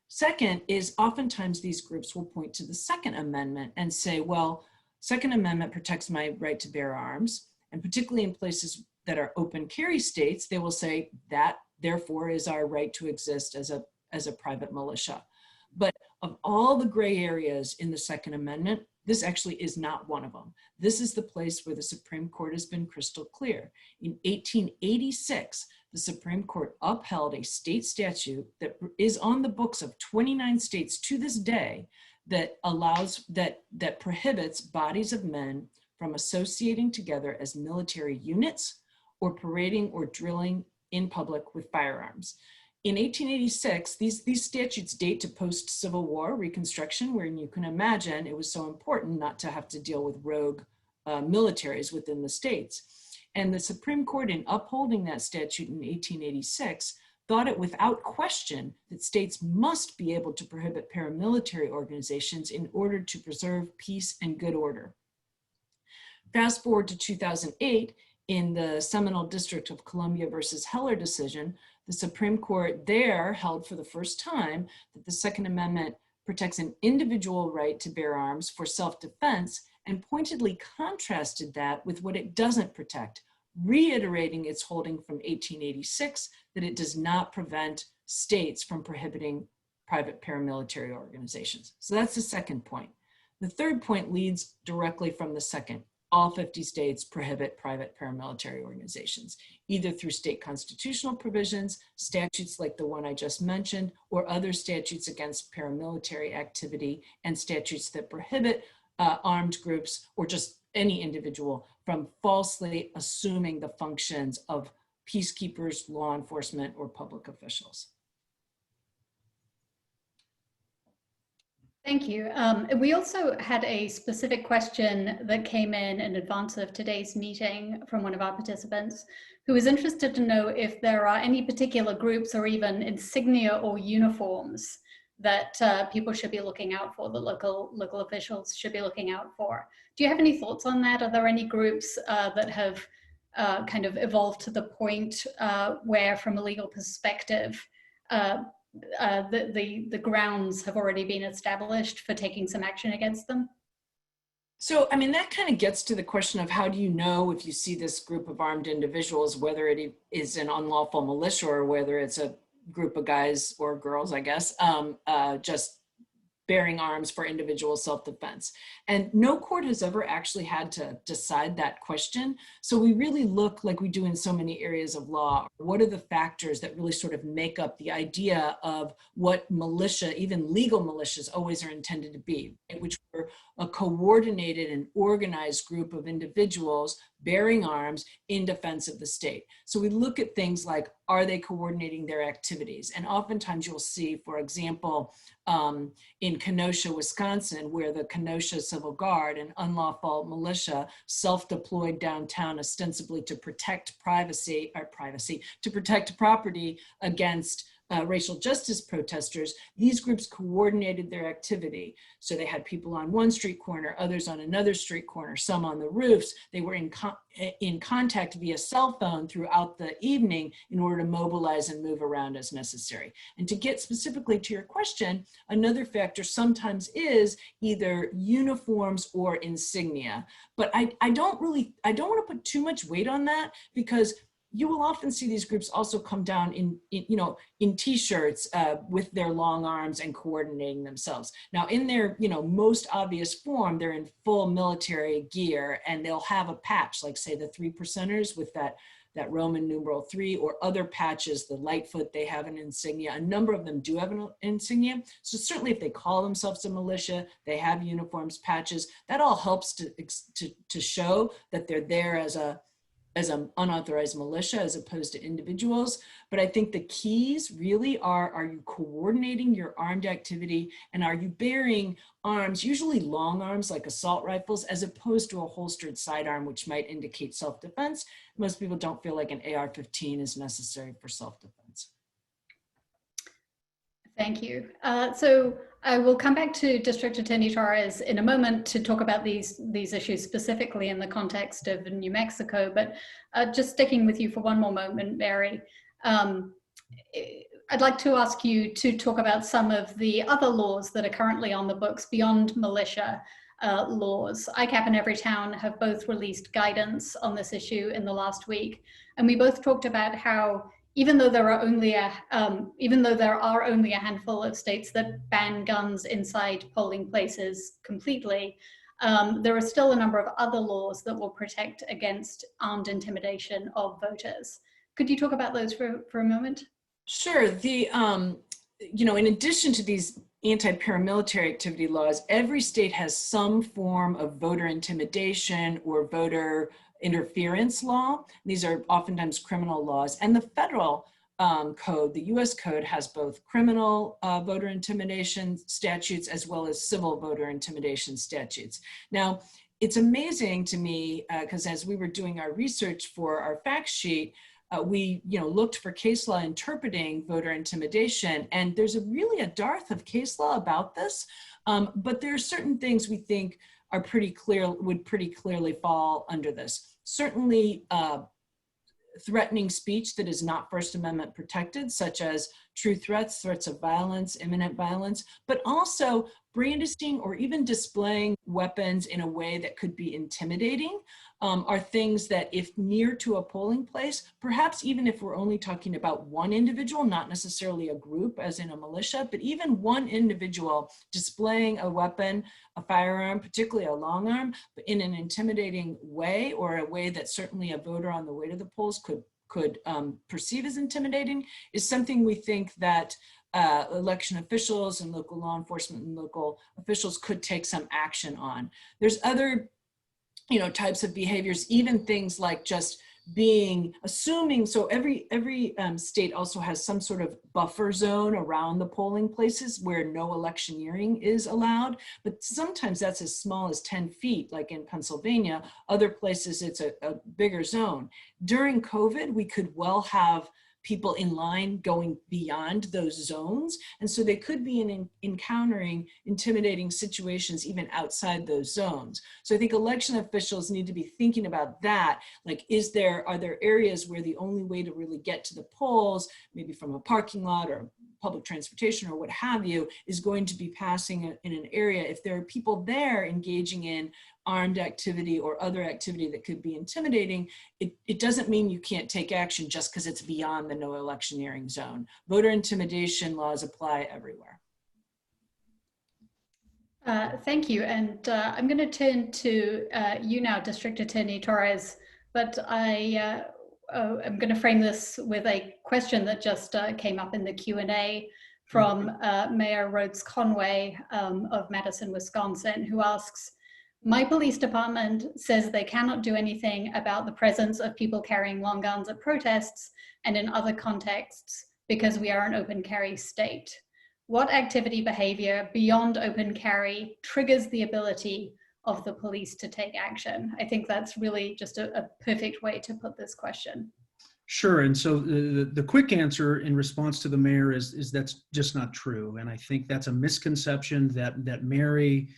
Second is oftentimes these groups will point to the Second Amendment and say, well, Second Amendment protects my right to bear arms, and particularly in places that are open carry states, they will say that therefore is our right to exist as a private militia. But of all the gray areas in the Second Amendment, this actually is not one of them. This is the place where the Supreme Court has been crystal clear. In 1886, the Supreme Court upheld a state statute that is on the books of 29 states to this day that prohibits bodies of men from associating together as military units or parading or drilling in public with firearms. In 1886, these statutes date to post-Civil War Reconstruction, where you can imagine it was so important not to have to deal with rogue militaries within the states. And the Supreme Court, in upholding that statute in 1886, thought it without question that states must be able to prohibit paramilitary organizations in order to preserve peace and good order. Fast forward to 2008, in the Seminole District of Columbia versus Heller decision, the Supreme Court there held for the first time that the Second Amendment protects an individual right to bear arms for self-defense, and pointedly contrasted that with what it doesn't protect, reiterating its holding from 1886 that it does not prevent states from prohibiting private paramilitary organizations. So that's the second point. The third point leads directly from the second. All 50 states prohibit private paramilitary organizations, either through state constitutional provisions, statutes like the one I just mentioned, or other statutes against paramilitary activity and statutes that prohibit armed groups or just any individual from falsely assuming the functions of peacekeepers, law enforcement, or public officials. Thank you. We also had a specific question that came in advance of today's meeting from one of our participants who was interested to know if there are any particular groups or even insignia or uniforms that people should be looking out for, that local officials should be looking out for. Do you have any thoughts on that? Are there any groups that have kind of evolved to the point where, from a legal perspective, the grounds have already been established for taking some action against them? So, I mean, that kind of gets to the question of how do you know if you see this group of armed individuals, whether it is an unlawful militia or whether it's a group of guys or girls, I guess, just bearing arms for individual self-defense. And no court has ever actually had to decide that question. So we really look, like we do in so many areas of law, what are the factors that really sort of make up the idea of what militia, even legal militias, always are intended to be, which were a coordinated and organized group of individuals bearing arms in defense of the state. So we look at things like, are they coordinating their activities? And oftentimes you'll see, for example, in Kenosha, Wisconsin, where the Kenosha Civil Guard, an unlawful militia, self-deployed downtown ostensibly to protect to protect property against racial justice protesters. These groups coordinated their activity. So they had people on one street corner, others on another street corner, some on the roofs. They were in contact via cell phone throughout the evening in order to mobilize and move around as necessary. And to get specifically to your question, another factor sometimes is either uniforms or insignia. But I don't want to put too much weight on that, because you will often see these groups also come down in t-shirts with their long arms and coordinating themselves. Now, in their most obvious form, they're in full military gear, and they'll have a patch, like say the 3%ers with that Roman numeral 3, or other patches, the Lightfoot, they have an insignia. A number of them do have an insignia. So certainly if they call themselves a militia, they have uniforms, patches, that all helps to show that they're there as an unauthorized militia as opposed to individuals. But I think the keys really are you coordinating your armed activity, and are you bearing arms, usually long arms like assault rifles, as opposed to a holstered sidearm, which might indicate self-defense. Most people don't feel like an AR-15 is necessary for self-defense. Thank you. So I will come back to District Attorney Torrez in a moment to talk about these issues specifically in the context of New Mexico, but just sticking with you for one more moment, Mary, I'd like to ask you to talk about some of the other laws that are currently on the books beyond militia laws. ICAP and Everytown have both released guidance on this issue in the last week, and we both talked about how even though there are only a handful of states that ban guns inside polling places completely, there are still a number of other laws that will protect against armed intimidation of voters. Could you talk about those for a moment? Sure. In addition to these anti-paramilitary activity laws, every state has some form of voter intimidation or voter interference law. These are oftentimes criminal laws, and the federal code, the US code, has both criminal voter intimidation statutes as well as civil voter intimidation statutes. Now, it's amazing to me, because as we were doing our research for our fact sheet, we looked for case law interpreting voter intimidation, and there's really a dearth of case law about this, but there are certain things we think are pretty clear, would pretty clearly fall under this. Certainly threatening speech that is not First Amendment protected, such as true threats, threats of violence, imminent violence, but also brandishing or even displaying weapons in a way that could be intimidating, are things that, if near to a polling place, perhaps even if we're only talking about one individual, not necessarily a group as in a militia, but even one individual displaying a weapon, a firearm, particularly a long arm, but in an intimidating way, or a way that certainly a voter on the way to the polls could perceive as intimidating, is something we think that election officials and local law enforcement and local officials could take some action on. There's other types of behaviors, even things like just assuming, so every state also has some sort of buffer zone around the polling places where no electioneering is allowed, but sometimes that's as small as 10 feet, like in Pennsylvania. Other places it's a bigger zone. During COVID, we could well have people in line going beyond those zones. And so they could be encountering intimidating situations even outside those zones. So I think election officials need to be thinking about that. Like, are there areas where the only way to really get to the polls, maybe from a parking lot or public transportation or what have you, is going to be passing in an area? If there are people there engaging in armed activity or other activity that could be intimidating, it doesn't mean you can't take action just because it's beyond the no electioneering zone. Voter intimidation laws apply everywhere. Thank you. And I'm going to turn to you now, District Attorney Torrez, but I'm going to frame this with a question that just came up in the Q&A from Mayor Rhodes Conway of Madison, Wisconsin, who asks, My police department says they cannot do anything about the presence of people carrying long guns at protests and in other contexts because we are an open carry state. What activity behavior beyond open carry triggers the ability of the police to take action? I think that's really just a perfect way to put this question. Sure. And so the quick answer in response to the mayor is that's just not true. And I think that's a misconception that Mary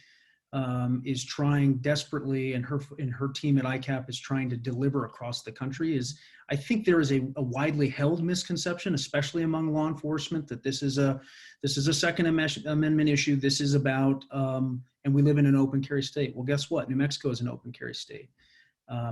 is trying desperately, and her team at ICAP is trying to deliver across the country. I think there is a widely held misconception, especially among law enforcement, that this is a Second Amendment issue. This is about, and we live in an open carry state. Well, guess what? New Mexico is an open carry state.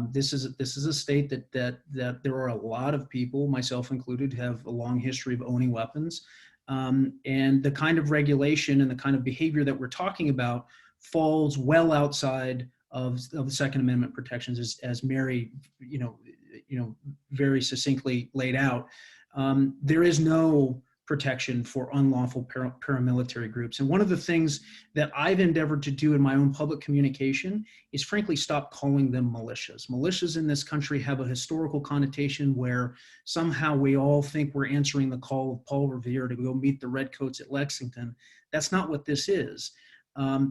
This is a state that there are a lot of people, myself included, have a long history of owning weapons, and the kind of regulation and the kind of behavior that we're talking about falls well outside of the Second Amendment protections, as Mary, very succinctly laid out. There is no protection for unlawful paramilitary groups. And one of the things that I've endeavored to do in my own public communication is frankly stop calling them militias. Militias in this country have a historical connotation where somehow we all think we're answering the call of Paul Revere to go meet the Redcoats at Lexington. That's not what this is.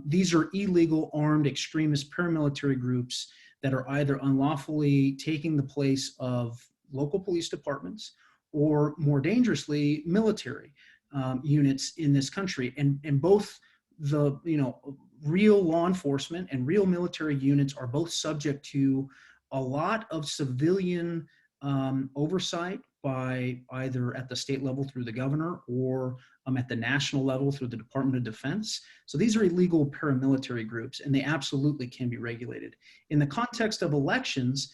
These are illegal armed extremist paramilitary groups that are either unlawfully taking the place of local police departments or, more dangerously, military units in this country. And both the real law enforcement and real military units are both subject to a lot of civilian oversight by either at the state level through the governor or at the national level through the Department of Defense. So these are illegal paramilitary groups, and they absolutely can be regulated. In the context of elections,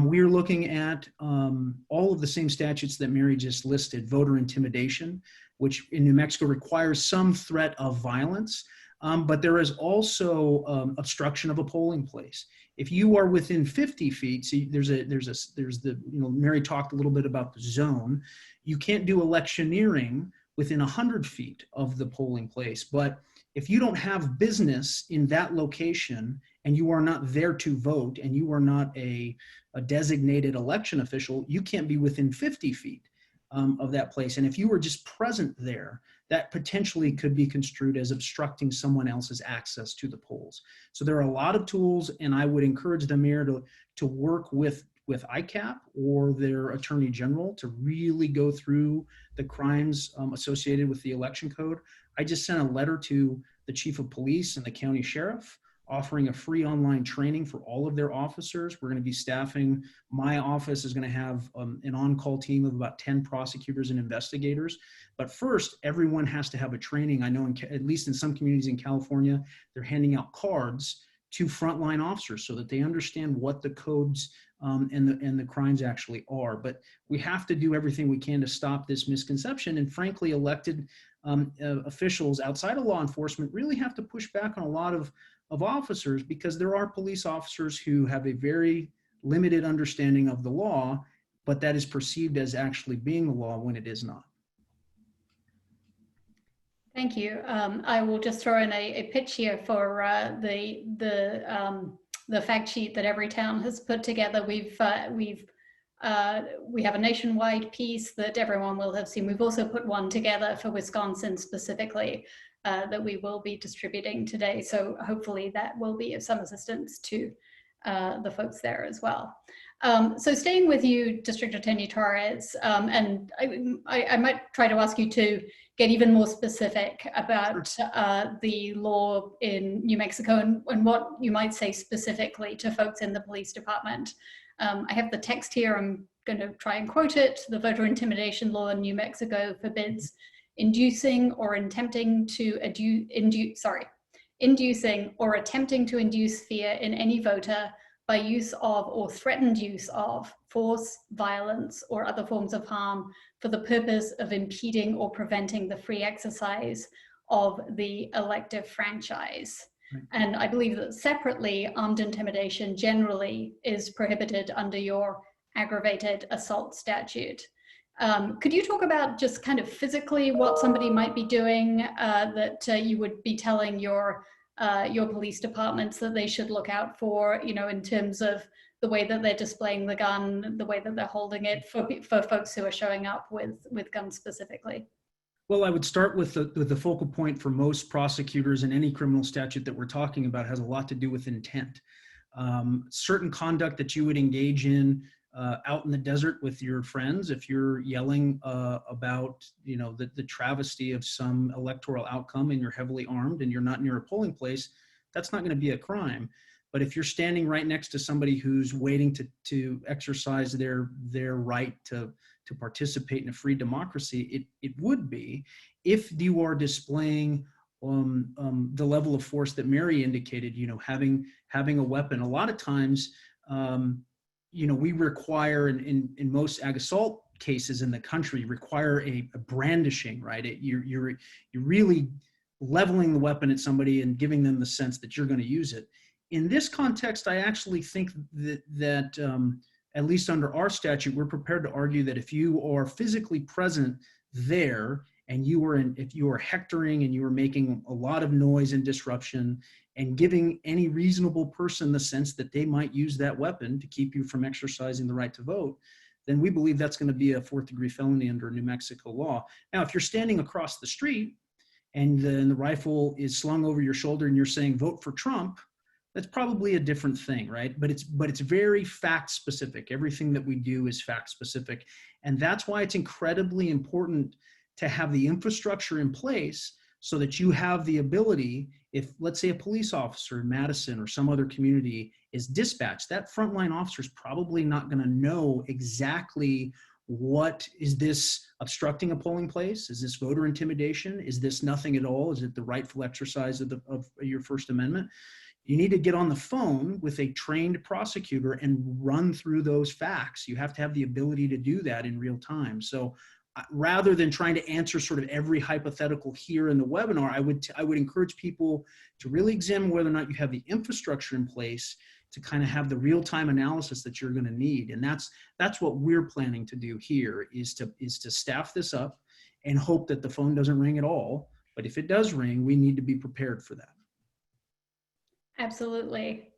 we are looking at all of the same statutes that Mary just listed: voter intimidation, which in New Mexico requires some threat of violence, but there is also obstruction of a polling place. If you are within 50 feet, so Mary talked a little bit about the zone. You can't do electioneering within 100 feet of the polling place, but if you don't have business in that location and you are not there to vote and you are not a designated election official, you can't be within 50 feet of that place. And if you were just present there, that potentially could be construed as obstructing someone else's access to the polls. So there are a lot of tools, and I would encourage the mayor to work with ICAP or their attorney general to really go through the crimes associated with the election code. I just sent a letter to the chief of police and the county sheriff offering a free online training for all of their officers. We're going to be staffing, my office is going to have an on-call team of about 10 prosecutors and investigators. But first, everyone has to have a training. I know at least in some communities in California, they're handing out cards to frontline officers so that they understand what the codes and the crimes actually are. But we have to do everything we can to stop this misconception. And frankly, elected officials outside of law enforcement really have to push back on a lot of officers, because there are police officers who have a very limited understanding of the law, but that is perceived as actually being the law when it is not. Thank you. I will just throw in a pitch here for the fact sheet that Everytown has put together. We have a nationwide piece that everyone will have seen. We've also put one together for Wisconsin specifically that we will be distributing today. So hopefully that will be of some assistance to the folks there as well. So staying with you, District Attorney Torrez, and I might try to ask you to get even more specific about the law in New Mexico and what you might say specifically to folks in the police department. I have the text here. I'm going to try and quote it. The voter intimidation law in New Mexico forbids inducing or attempting to induce fear in any voter by use of or threatened use of force, violence, or other forms of harm for the purpose of impeding or preventing the free exercise of the elective franchise. Right. And I believe that separately, armed intimidation generally is prohibited under your aggravated assault statute. Could you talk about just kind of physically what somebody might be doing that you would be telling your your police departments that they should look out for, you know, in terms of the way that they're displaying the gun, the way that they're holding it for folks who are showing up with guns specifically? Well, I would start with the focal point for most prosecutors in any criminal statute that we're talking about has a lot to do with intent. Certain conduct that you would engage in out in the desert with your friends, if you're yelling about, you know, the travesty of some electoral outcome and you're heavily armed and you're not near a polling place, that's not going to be a crime. But if you're standing right next to somebody who's waiting to exercise their right to participate in a free democracy, it would be. If you are displaying the level of force that Mary indicated, you know, having a weapon. A lot of times, you know, we require in most ag assault cases in the country require a brandishing, right? You're really leveling the weapon at somebody and giving them the sense that you're going to use it. In this context, I actually think that at least under our statute, we're prepared to argue that if you are physically present there and if you are hectoring and you are making a lot of noise and disruption and giving any reasonable person the sense that they might use that weapon to keep you from exercising the right to vote, then we believe that's going to be a 4th-degree felony under New Mexico law. Now, if you're standing across the street and the rifle is slung over your shoulder and you're saying, vote for Trump, that's probably a different thing, right? But it's very fact specific. Everything that we do is fact specific. And that's why it's incredibly important to have the infrastructure in place so that you have the ability, if let's say a police officer in Madison or some other community is dispatched, that frontline officer is probably not going to know exactly what is this obstructing a polling place? Is this voter intimidation? Is this nothing at all? Is it the rightful exercise of your First Amendment? You need to get on the phone with a trained prosecutor and run through those facts. You have to have the ability to do that in real time. So rather than trying to answer sort of every hypothetical here in the webinar, I would encourage people to really examine whether or not you have the infrastructure in place to kind of have the real-time analysis that you're going to need. And that's what we're planning to do here, is to staff this up and hope that the phone doesn't ring at all. But if it does ring, we need to be prepared for that. Absolutely.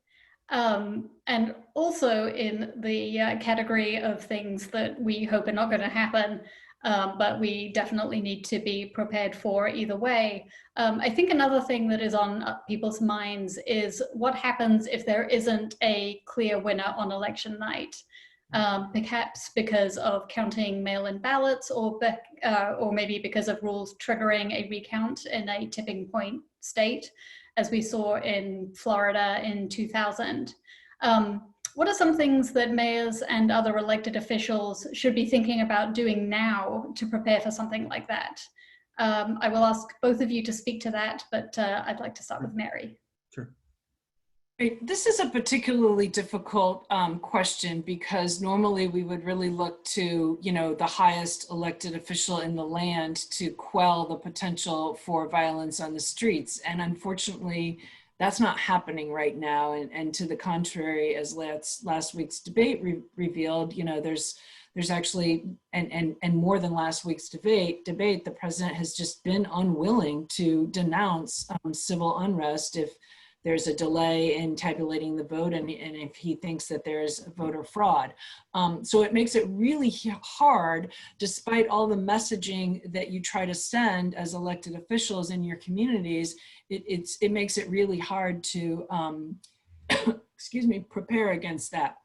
And also in the category of things that we hope are not going to happen, but we definitely need to be prepared for either way. I think another thing that is on people's minds is what happens if there isn't a clear winner on election night, perhaps because of counting mail-in ballots or maybe because of rules triggering a recount in a tipping point state, as we saw in Florida in 2000. What are some things that mayors and other elected officials should be thinking about doing now to prepare for something like that? I will ask both of you to speak to that, but I'd like to start with Mary. Sure. This is a particularly difficult question, because normally we would really look to, you know, the highest elected official in the land to quell the potential for violence on the streets. And unfortunately, that's not happening right now. And to the contrary, as last week's debate revealed, you know, there's actually, and more than last week's debate, the president has just been unwilling to denounce civil unrest if there's a delay in tabulating the vote and if he thinks that there's voter fraud. So it makes it really hard, despite all the messaging that you try to send as elected officials in your communities, it makes it really hard to, excuse me, prepare against that.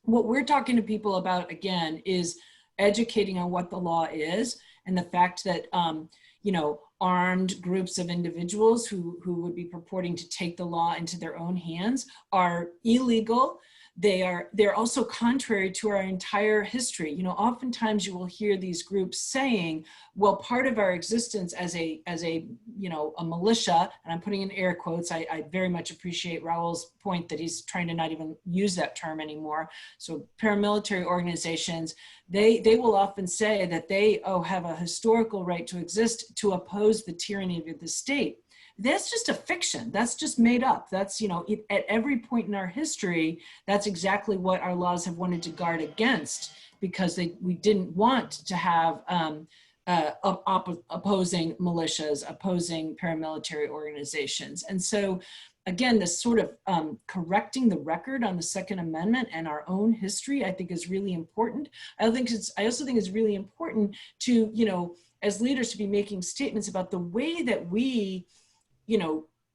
What we're talking to people about, again, is educating on what the law is and the fact that, you know, armed groups of individuals who would be purporting to take the law into their own hands are illegal. They're also contrary to our entire history. You know, oftentimes you will hear these groups saying, well, part of our existence as a you know, a militia, and I'm putting in air quotes, I very much appreciate Raul's point that he's trying to not even use that term anymore. So paramilitary organizations, they will often say that they have a historical right to exist to oppose the tyranny of the state. That's just a fiction. That's just made up. That's, you know, at every point in our history, that's exactly what our laws have wanted to guard against, because we didn't want to have opposing militias, opposing paramilitary organizations. And so, again, this sort of correcting the record on the Second Amendment and our own history, I think is really important. I also think it's really important to, as leaders, to be making statements about the way that we,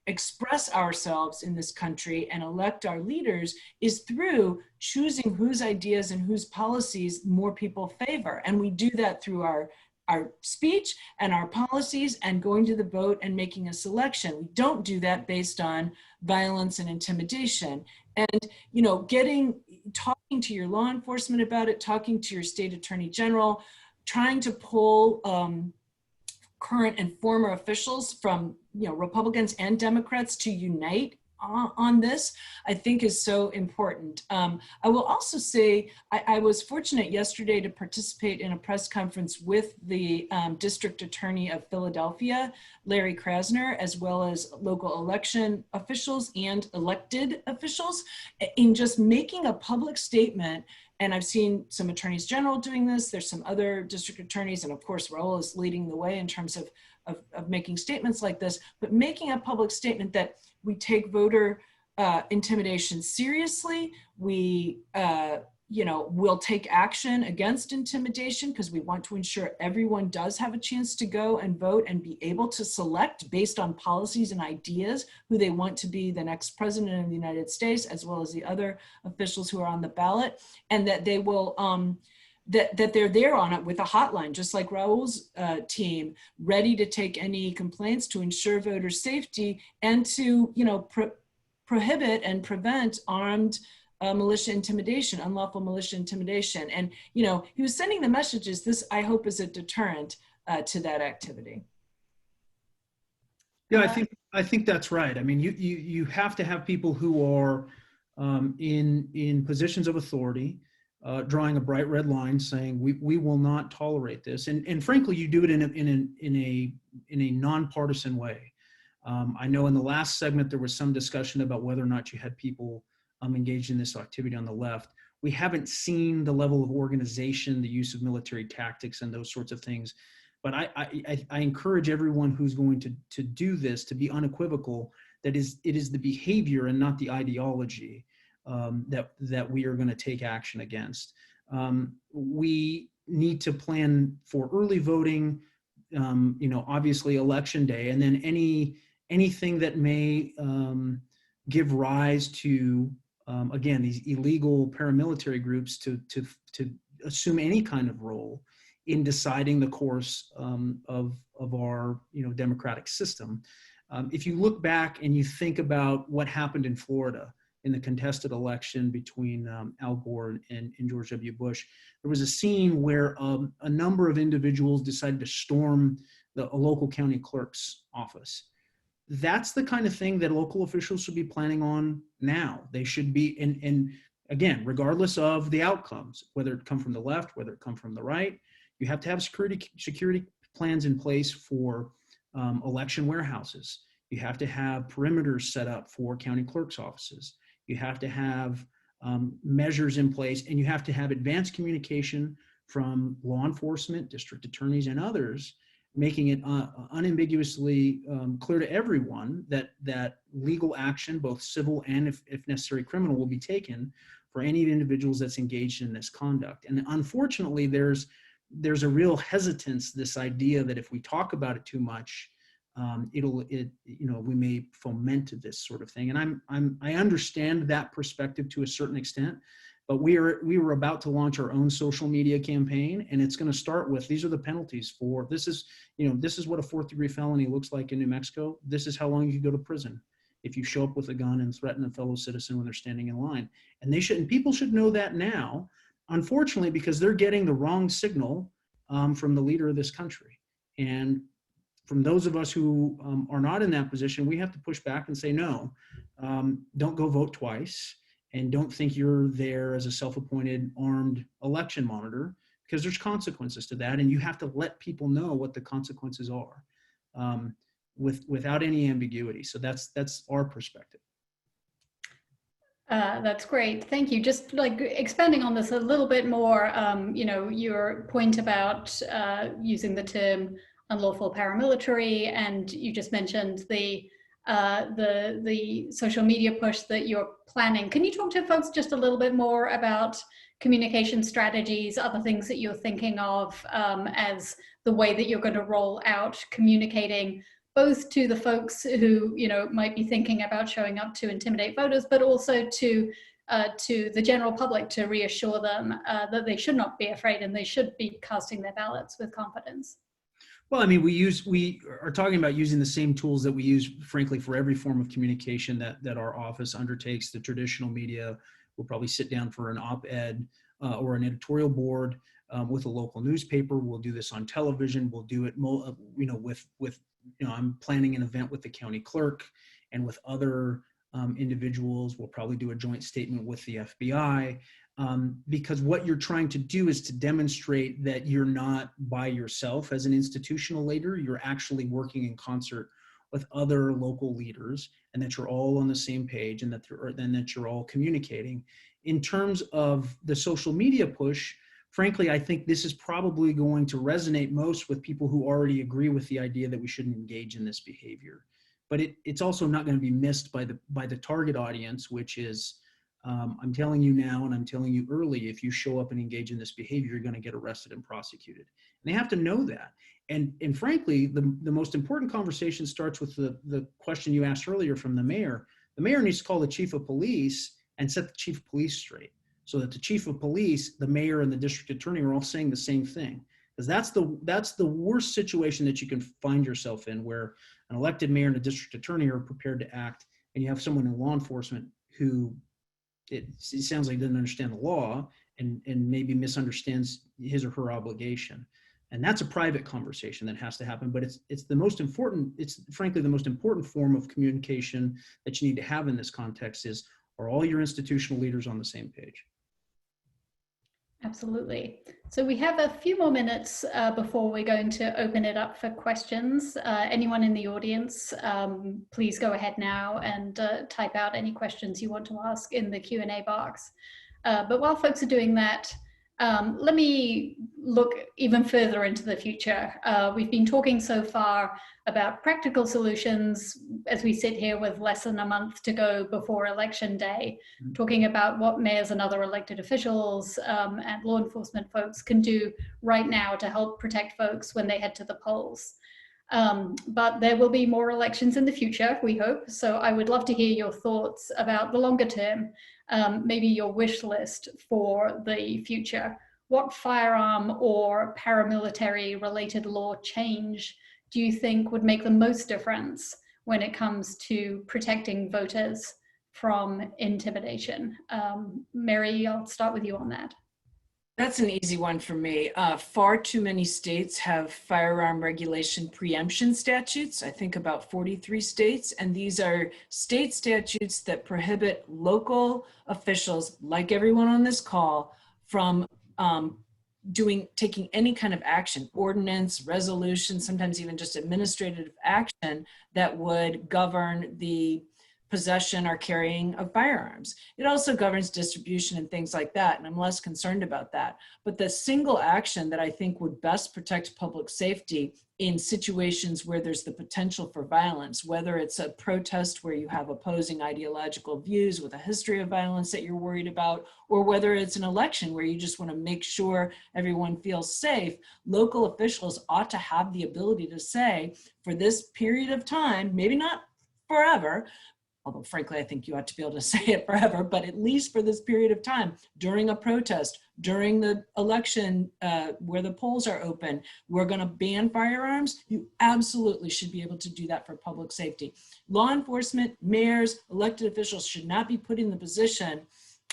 express ourselves in this country and elect our leaders is through choosing whose ideas and whose policies more people favor. And we do that through our speech and our policies and going to the vote and making a selection. We don't do that based on violence and intimidation. And, talking to your law enforcement about it, talking to your state attorney general, trying to pull current and former officials from, Republicans and Democrats to unite on this, I think is so important. I will also say, I was fortunate yesterday to participate in a press conference with the District Attorney of Philadelphia, Larry Krasner, as well as local election officials and elected officials, in just making a public statement. And I've seen some attorneys general doing this. There's some other district attorneys, and of course, Raul is leading the way in terms of making statements like this, but making a public statement that we take voter intimidation seriously. We, will take action against intimidation because we want to ensure everyone does have a chance to go and vote and be able to select based on policies and ideas who they want to be the next president of the United States, as well as the other officials who are on the ballot, and that they will, that they're there on it with a hotline, just like Raul's team, ready to take any complaints to ensure voter safety and to, prohibit and prevent armed militia intimidation, unlawful militia intimidation. And, he was sending the messages. This, I hope, is a deterrent to that activity. Yeah, I think that's right. I mean, you have to have people who are in positions of authority, drawing a bright red line, saying we will not tolerate this, and frankly, you do it in a nonpartisan way. I know in the last segment there was some discussion about whether or not you had people engaged in this activity on the left. We haven't seen the level of organization, the use of military tactics, and those sorts of things. But I encourage everyone who's going to do this to be unequivocal that it is the behavior and not the ideology that we are going to take action against. We need to plan for early voting, obviously election day, and then anything that may give rise to, again, these illegal paramilitary groups to assume any kind of role in deciding the course of our democratic system. If you look back and you think about what happened in Florida in the contested election between Al Gore and George W. Bush, there was a scene where a number of individuals decided to storm a local county clerk's office. That's the kind of thing that local officials should be planning on now. They should be, and again, regardless of the outcomes, whether it come from the left, whether it come from the right, you have to have security plans in place for election warehouses. You have to have perimeters set up for county clerk's offices. You have to have measures in place, and you have to have advanced communication from law enforcement, district attorneys, and others, making it unambiguously clear to everyone that legal action, both civil and if necessary criminal, will be taken for any individuals that's engaged in this conduct. And unfortunately, there's a real hesitance, this idea that if we talk about it too much, we may foment this sort of thing. And I understand that perspective to a certain extent, but we were about to launch our own social media campaign, and it's going to start with, these are the penalties for this is what a 4th-degree felony looks like in New Mexico. This is how long you go to prison if you show up with a gun and threaten a fellow citizen when they're standing in line. And people should know that now, unfortunately, because they're getting the wrong signal from the leader of this country. And from those of us who are not in that position, we have to push back and say, no, don't go vote twice, and don't think you're there as a self-appointed armed election monitor, because there's consequences to that, and you have to let people know what the consequences are without any ambiguity. So that's our perspective. That's great. Thank you. Just like expanding on this a little bit more, you know, your point about using the term unlawful paramilitary, and you just mentioned the social media push that you're planning. Can you talk to folks just a little bit more about communication strategies, other things that you're thinking of as the way that you're going to roll out communicating both to the folks who, you know, might be thinking about showing up to intimidate voters, but also to the general public to reassure them that they should not be afraid and they should be casting their ballots with confidence? Well, I mean, we are talking about using the same tools that we use, frankly, for every form of communication that our office undertakes. The traditional media will probably sit down for an op-ed or an editorial board with a local newspaper. We'll do this on television. We'll do it, you know, with you know, I'm planning an event with the county clerk and with other individuals. We'll probably do a joint statement with the FBI because what you're trying to do is to demonstrate that you're not by yourself as an institutional leader. You're actually working in concert with other local leaders, and that you're all on the same page, and that you're all communicating. In terms of the social media push, frankly, I think this is probably going to resonate most with people who already agree with the idea that we shouldn't engage in this behavior. But it's also not going to be missed by the target audience, which is, I'm telling you now, and I'm telling you early, if you show up and engage in this behavior, you're going to get arrested and prosecuted. And they have to know that. And frankly, the most important conversation starts with the question you asked earlier from the mayor. The mayor needs to call the chief of police and set the chief of police straight, so that the chief of police, the mayor, and the district attorney are all saying the same thing. Because that's the worst situation that you can find yourself in, where an elected mayor and a district attorney are prepared to act, and you have someone in law enforcement who it sounds like doesn't understand the law and maybe misunderstands his or her obligation. And that's a private conversation that has to happen, but it's the most important, it's frankly the most important form of communication that you need to have in this context is, are all your institutional leaders on the same page? Absolutely. So we have a few more minutes before we're going to open it up for questions. Anyone in the audience, please go ahead now and type out any questions you want to ask in the Q&A box. But while folks are doing that, let me look even further into the future. We've been talking so far about practical solutions as we sit here with less than a month to go before Election Day, talking about what mayors and other elected officials and law enforcement folks can do right now to help protect folks when they head to the polls. But there will be more elections in the future, we hope. So I would love to hear your thoughts about the longer term, maybe your wish list for the future. What firearm or paramilitary related law change do you think would make the most difference when it comes to protecting voters from intimidation? Mary, I'll start with you on that. That's an easy one for me. Far too many states have firearm regulation preemption statutes. I think about 43 states, and these are state statutes that prohibit local officials, like everyone on this call, from taking any kind of action, ordinance, resolution, sometimes even just administrative action that would govern the possession or carrying of firearms. It also governs distribution and things like that, and I'm less concerned about that. But the single action that I think would best protect public safety in situations where there's the potential for violence, whether it's a protest where you have opposing ideological views with a history of violence that you're worried about, or whether it's an election where you just want to make sure everyone feels safe, local officials ought to have the ability to say, for this period of time, maybe not forever, although frankly, I think you ought to be able to say it forever, but at least for this period of time, during a protest, during the election where the polls are open, we're gonna ban firearms. You absolutely should be able to do that for public safety. Law enforcement, mayors, elected officials should not be put in the position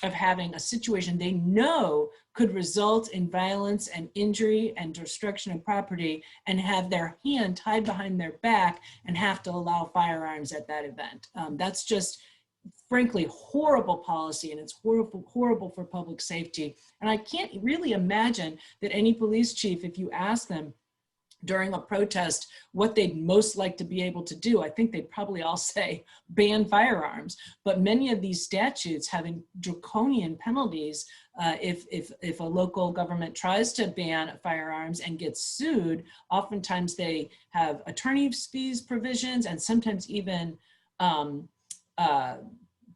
of having a situation they know could result in violence and injury and destruction of property and have their hand tied behind their back and have to allow firearms at that event. That's just, frankly, horrible policy, and it's horrible for public safety. And I can't really imagine that any police chief, if you ask them, during a protest what they'd most like to be able to do, I think they'd probably all say ban firearms. But many of these statutes having draconian penalties if a local government tries to ban firearms and gets sued. Oftentimes they have attorney's fees provisions and sometimes even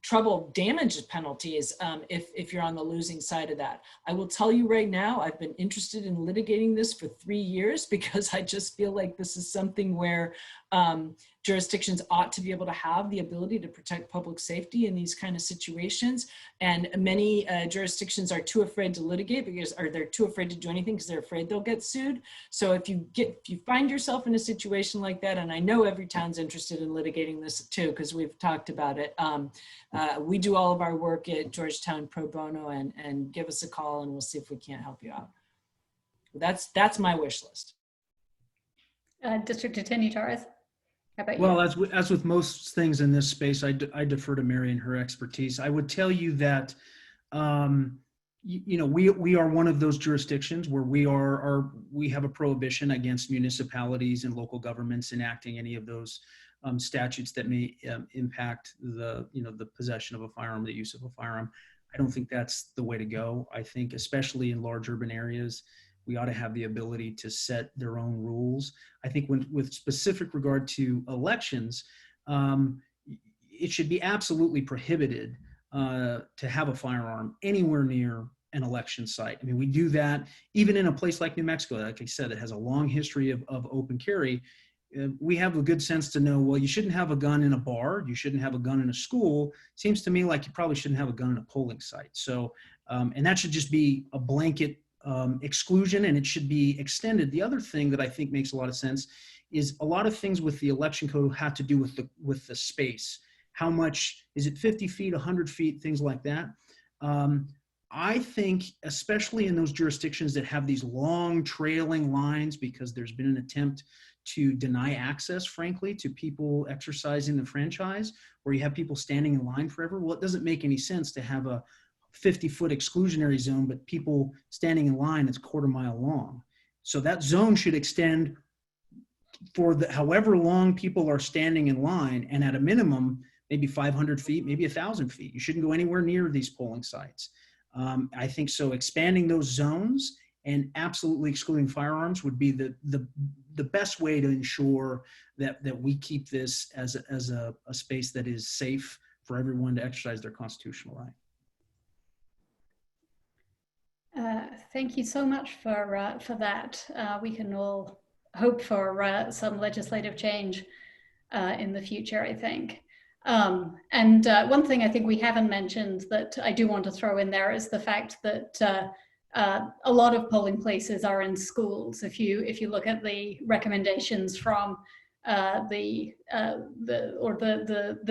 trouble damage penalties if you're on the losing side of that. I will tell you right now, I've been interested in litigating this for 3 years because I just feel like this is something where jurisdictions ought to be able to have the ability to protect public safety in these kind of situations. And many jurisdictions are too afraid to litigate or they're too afraid to do anything because they're afraid they'll get sued. So if you find yourself in a situation like that, and I know Everytown's interested in litigating this too, because we've talked about it. We do all of our work at Georgetown pro bono, and give us a call and we'll see if we can't help you out. That's my wish list. District Attorney Torrez, how about you? Well, as with most things in this space, I defer to Mary and her expertise. I would tell you that, we are one of those jurisdictions where we have a prohibition against municipalities and local governments enacting any of those statutes that may impact the possession of a firearm, the use of a firearm. I don't think that's the way to go. I think especially in large urban areas, we ought to have the ability to set their own rules. I think with specific regard to elections, it should be absolutely prohibited to have a firearm anywhere near an election site. I mean, we do that even in a place like New Mexico. Like I said, it has a long history of open carry. We have a good sense to know, well, you shouldn't have a gun in a bar. You shouldn't have a gun in a school. Seems to me like you probably shouldn't have a gun in a polling site. So, and that should just be a blanket exclusion, and it should be extended. The other thing that I think makes a lot of sense is a lot of things with the election code have to do with the space. How much is it? 50 feet, 100 feet, things like that. I think, especially in those jurisdictions that have these long trailing lines, because there's been an attempt to deny access, frankly, to people exercising the franchise, where you have people standing in line forever. Well, it doesn't make any sense to have a 50-foot exclusionary zone, but people standing in line is a quarter mile long. So that zone should extend for however long people are standing in line, and at a minimum, maybe 500 feet, maybe 1,000 feet. You shouldn't go anywhere near these polling sites. I think so. Expanding those zones and absolutely excluding firearms would be the best way to ensure that we keep this as a space that is safe for everyone to exercise their constitutional right. Thank you so much for that. We can all hope for some legislative change in the future, I think. And one thing I think we haven't mentioned that I do want to throw in there is the fact that a lot of polling places are in schools. If you look at the recommendations from the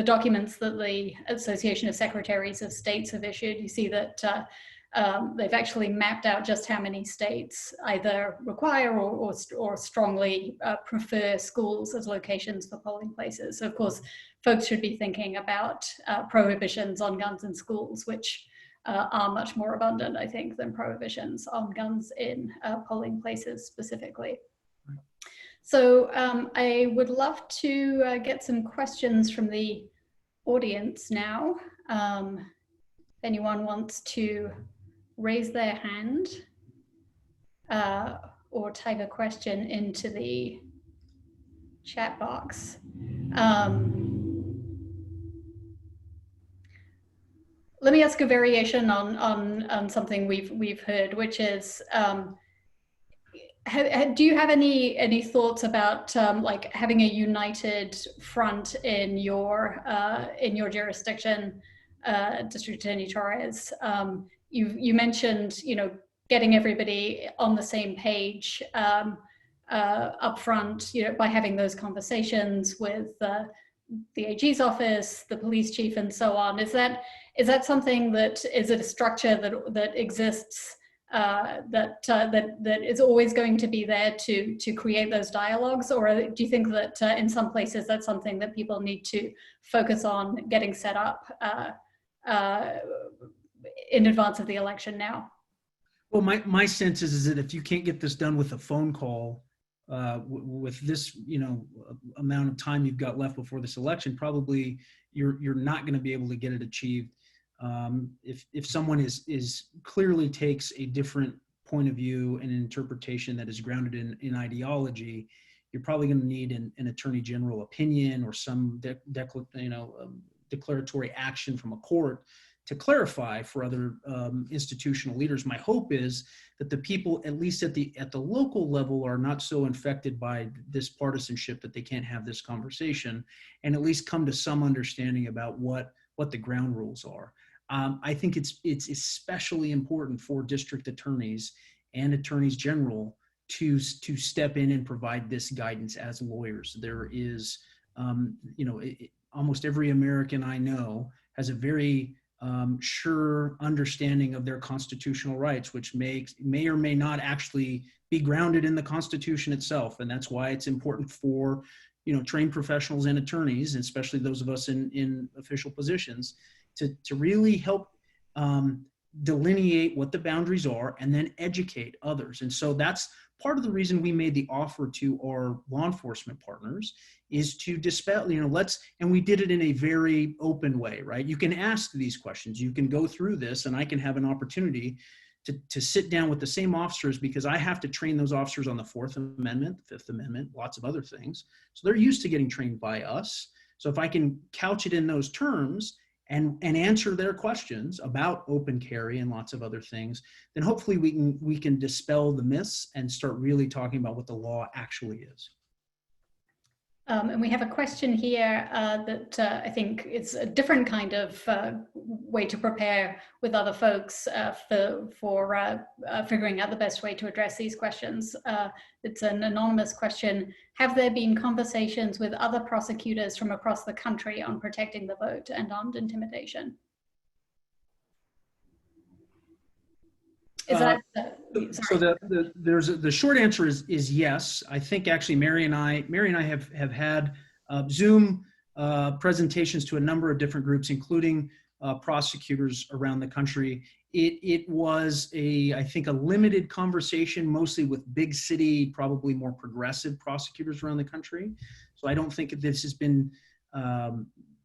documents that the Association of Secretaries of States have issued, you see that they've actually mapped out just how many states either require or strongly prefer schools as locations for polling places. So of course, folks should be thinking about prohibitions on guns in schools, which are much more abundant, I think, than prohibitions on guns in polling places specifically. So I would love to get some questions from the audience now. If anyone wants to raise their hand or type a question into the chat box. Let me ask a variation on something we've heard, which is, do you have any thoughts about like having a united front in your jurisdiction, District Attorney Torrez? You mentioned, getting everybody on the same page up front, by having those conversations with the AG's office, the police chief, and so on. Is that something is it a structure that exists that is always going to be there to create those dialogues, or do you think that in some places that's something that people need to focus on getting set up in advance of the election now? Well, my sense is that if you can't get this done with a phone call, with this, amount of time you've got left before this election, probably you're not going to be able to get it achieved. If someone is clearly takes a different point of view and an interpretation that is grounded in ideology, you're probably going to need an attorney general opinion or some declaratory action from a court to clarify for other institutional leaders. My hope is that the people, at least at the local level, are not so infected by this partisanship that they can't have this conversation, and at least come to some understanding about what the ground rules are. I think it's especially important for district attorneys and attorneys general to step in and provide this guidance as lawyers. There is, almost every American I know has a very sure understanding of their constitutional rights, which may or may not actually be grounded in the Constitution itself. And that's why it's important for, trained professionals and attorneys, and especially those of us in official positions, to really help delineate what the boundaries are and then educate others. And so that's part of the reason we made the offer to our law enforcement partners, is to dispel, and we did it in a very open way, right? You can ask these questions, you can go through this, and I can have an opportunity to sit down with the same officers, because I have to train those officers on the Fourth Amendment, the Fifth Amendment, lots of other things. So they're used to getting trained by us. So if I can couch it in those terms and answer their questions about open carry and lots of other things, then hopefully we can dispel the myths and start really talking about what the law actually is. And we have a question here that I think it's a different kind of way to prepare with other folks for figuring out the best way to address these questions. It's an anonymous question. Have there been conversations with other prosecutors from across the country on protecting the vote and armed intimidation? Is that, so the short answer is yes. I think actually Mary and I have had Zoom presentations to a number of different groups, including prosecutors around the country. It was I think a limited conversation, mostly with big city, probably more progressive prosecutors around the country. So I don't think this has been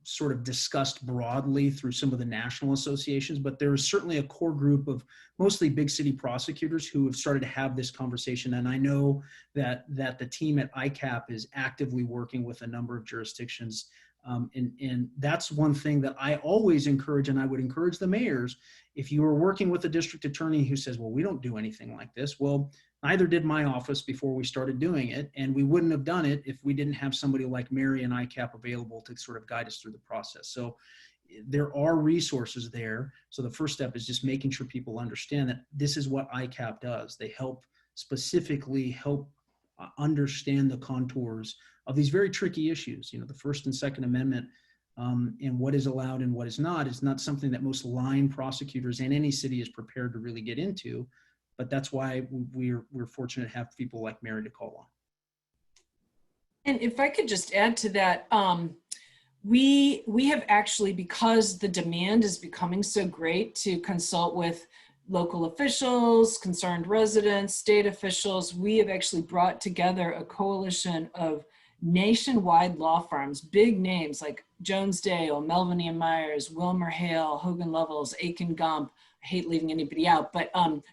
sort of discussed broadly through some of the national associations, but there is certainly a core group of mostly big city prosecutors who have started to have this conversation. And I know that the team at ICAP is actively working with a number of jurisdictions. And that's one thing that I always encourage, and I would encourage the mayors, if you are working with a district attorney who says, well, we don't do anything like this, well, neither did my office before we started doing it, and we wouldn't have done it if we didn't have somebody like Mary and ICAP available to sort of guide us through the process. So there are resources there. So the first step is just making sure people understand that this is what ICAP does. They specifically help understand the contours of these very tricky issues. The First and Second Amendment and what is allowed and what is not something that most line prosecutors in any city is prepared to really get into. But that's why we're fortunate to have people like Mary to call on. And if I could just add to that, we have actually, because the demand is becoming so great, to consult with local officials, concerned residents, state officials, we have actually brought together a coalition of nationwide law firms, big names like Jonesdale, Melvin E. Myers, Wilmer Hale, Hogan Lovells, Aiken Gump. I hate leaving anybody out, but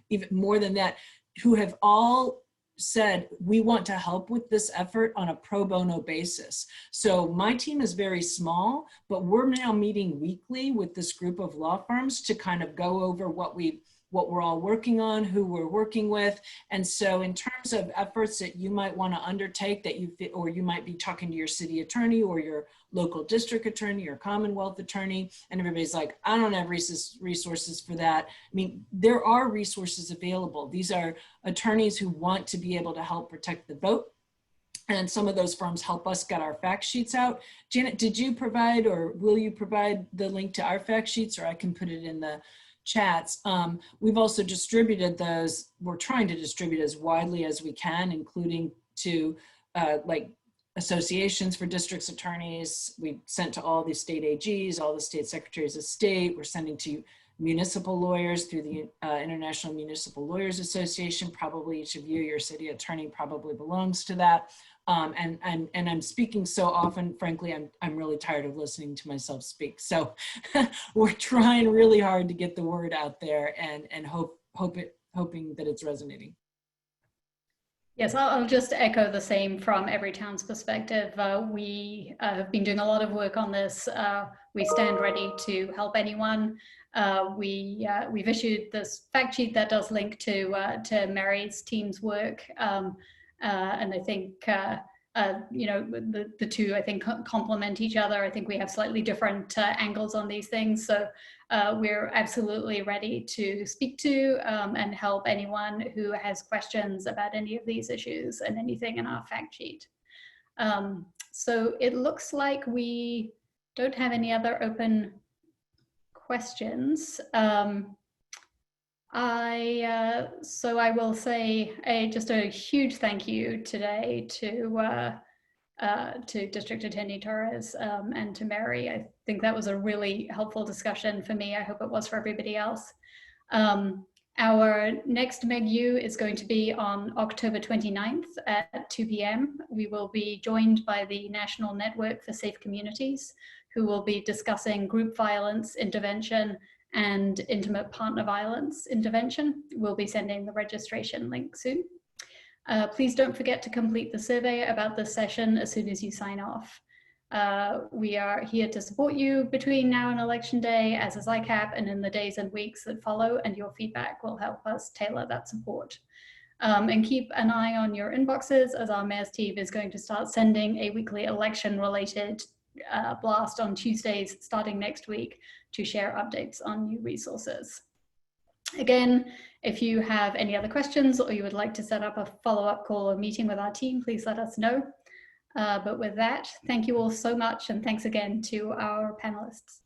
even more than that, who have all said, we want to help with this effort on a pro bono basis. So my team is very small, but we're now meeting weekly with this group of law firms to kind of go over what we're all working on, who we're working with. And so in terms of efforts that you might want to undertake or you might be talking to your city attorney or your local district attorney or Commonwealth attorney, and everybody's like, I don't have resources for that. I mean, there are resources available. These are attorneys who want to be able to help protect the vote. And some of those firms help us get our fact sheets out. Janet, did you provide, or will you provide the link to our fact sheets, or I can put it in the chats? We've also distributed those. We're trying to distribute as widely as we can, including to like associations for districts attorneys. We sent to all the state AGs, all the state secretaries of state. We're sending to municipal lawyers through the International Municipal Lawyers Association. Probably each of you, your city attorney probably belongs to that. And I'm speaking so often, frankly, I'm really tired of listening to myself speak. So we're trying really hard to get the word out there and hoping that it's resonating. Yes, I'll just echo the same from Everytown's perspective. We have been doing a lot of work on this. We stand ready to help anyone. We've issued this fact sheet that does link to Mary's team's work, and I think you know, the two I think complement each other. I think we have slightly different angles on these things, so we're absolutely ready to speak to and help anyone who has questions about any of these issues and anything in our fact sheet. So it looks like we don't have any other open questions. So I will say just a huge thank you today to District Attorney Torrez and to Mary. I think that was a really helpful discussion for me. I hope it was for everybody else. Our next MEGU is going to be on October 29th at 2 p.m. We will be joined by the National Network for Safe Communities, who will be discussing group violence intervention and intimate partner violence intervention. We'll be sending the registration link soon. Please don't forget to complete the survey about this session as soon as you sign off. We are here to support you between now and Election Day, as is ICAP, and in the days and weeks that follow, and your feedback will help us tailor that support. And keep an eye on your inboxes, as our mayor's team is going to start sending a weekly election-related blast on Tuesdays starting next week to share updates on new resources. Again, if you have any other questions or you would like to set up a follow-up call or meeting with our team, please let us know. But with that, thank you all so much, and thanks again to our panelists.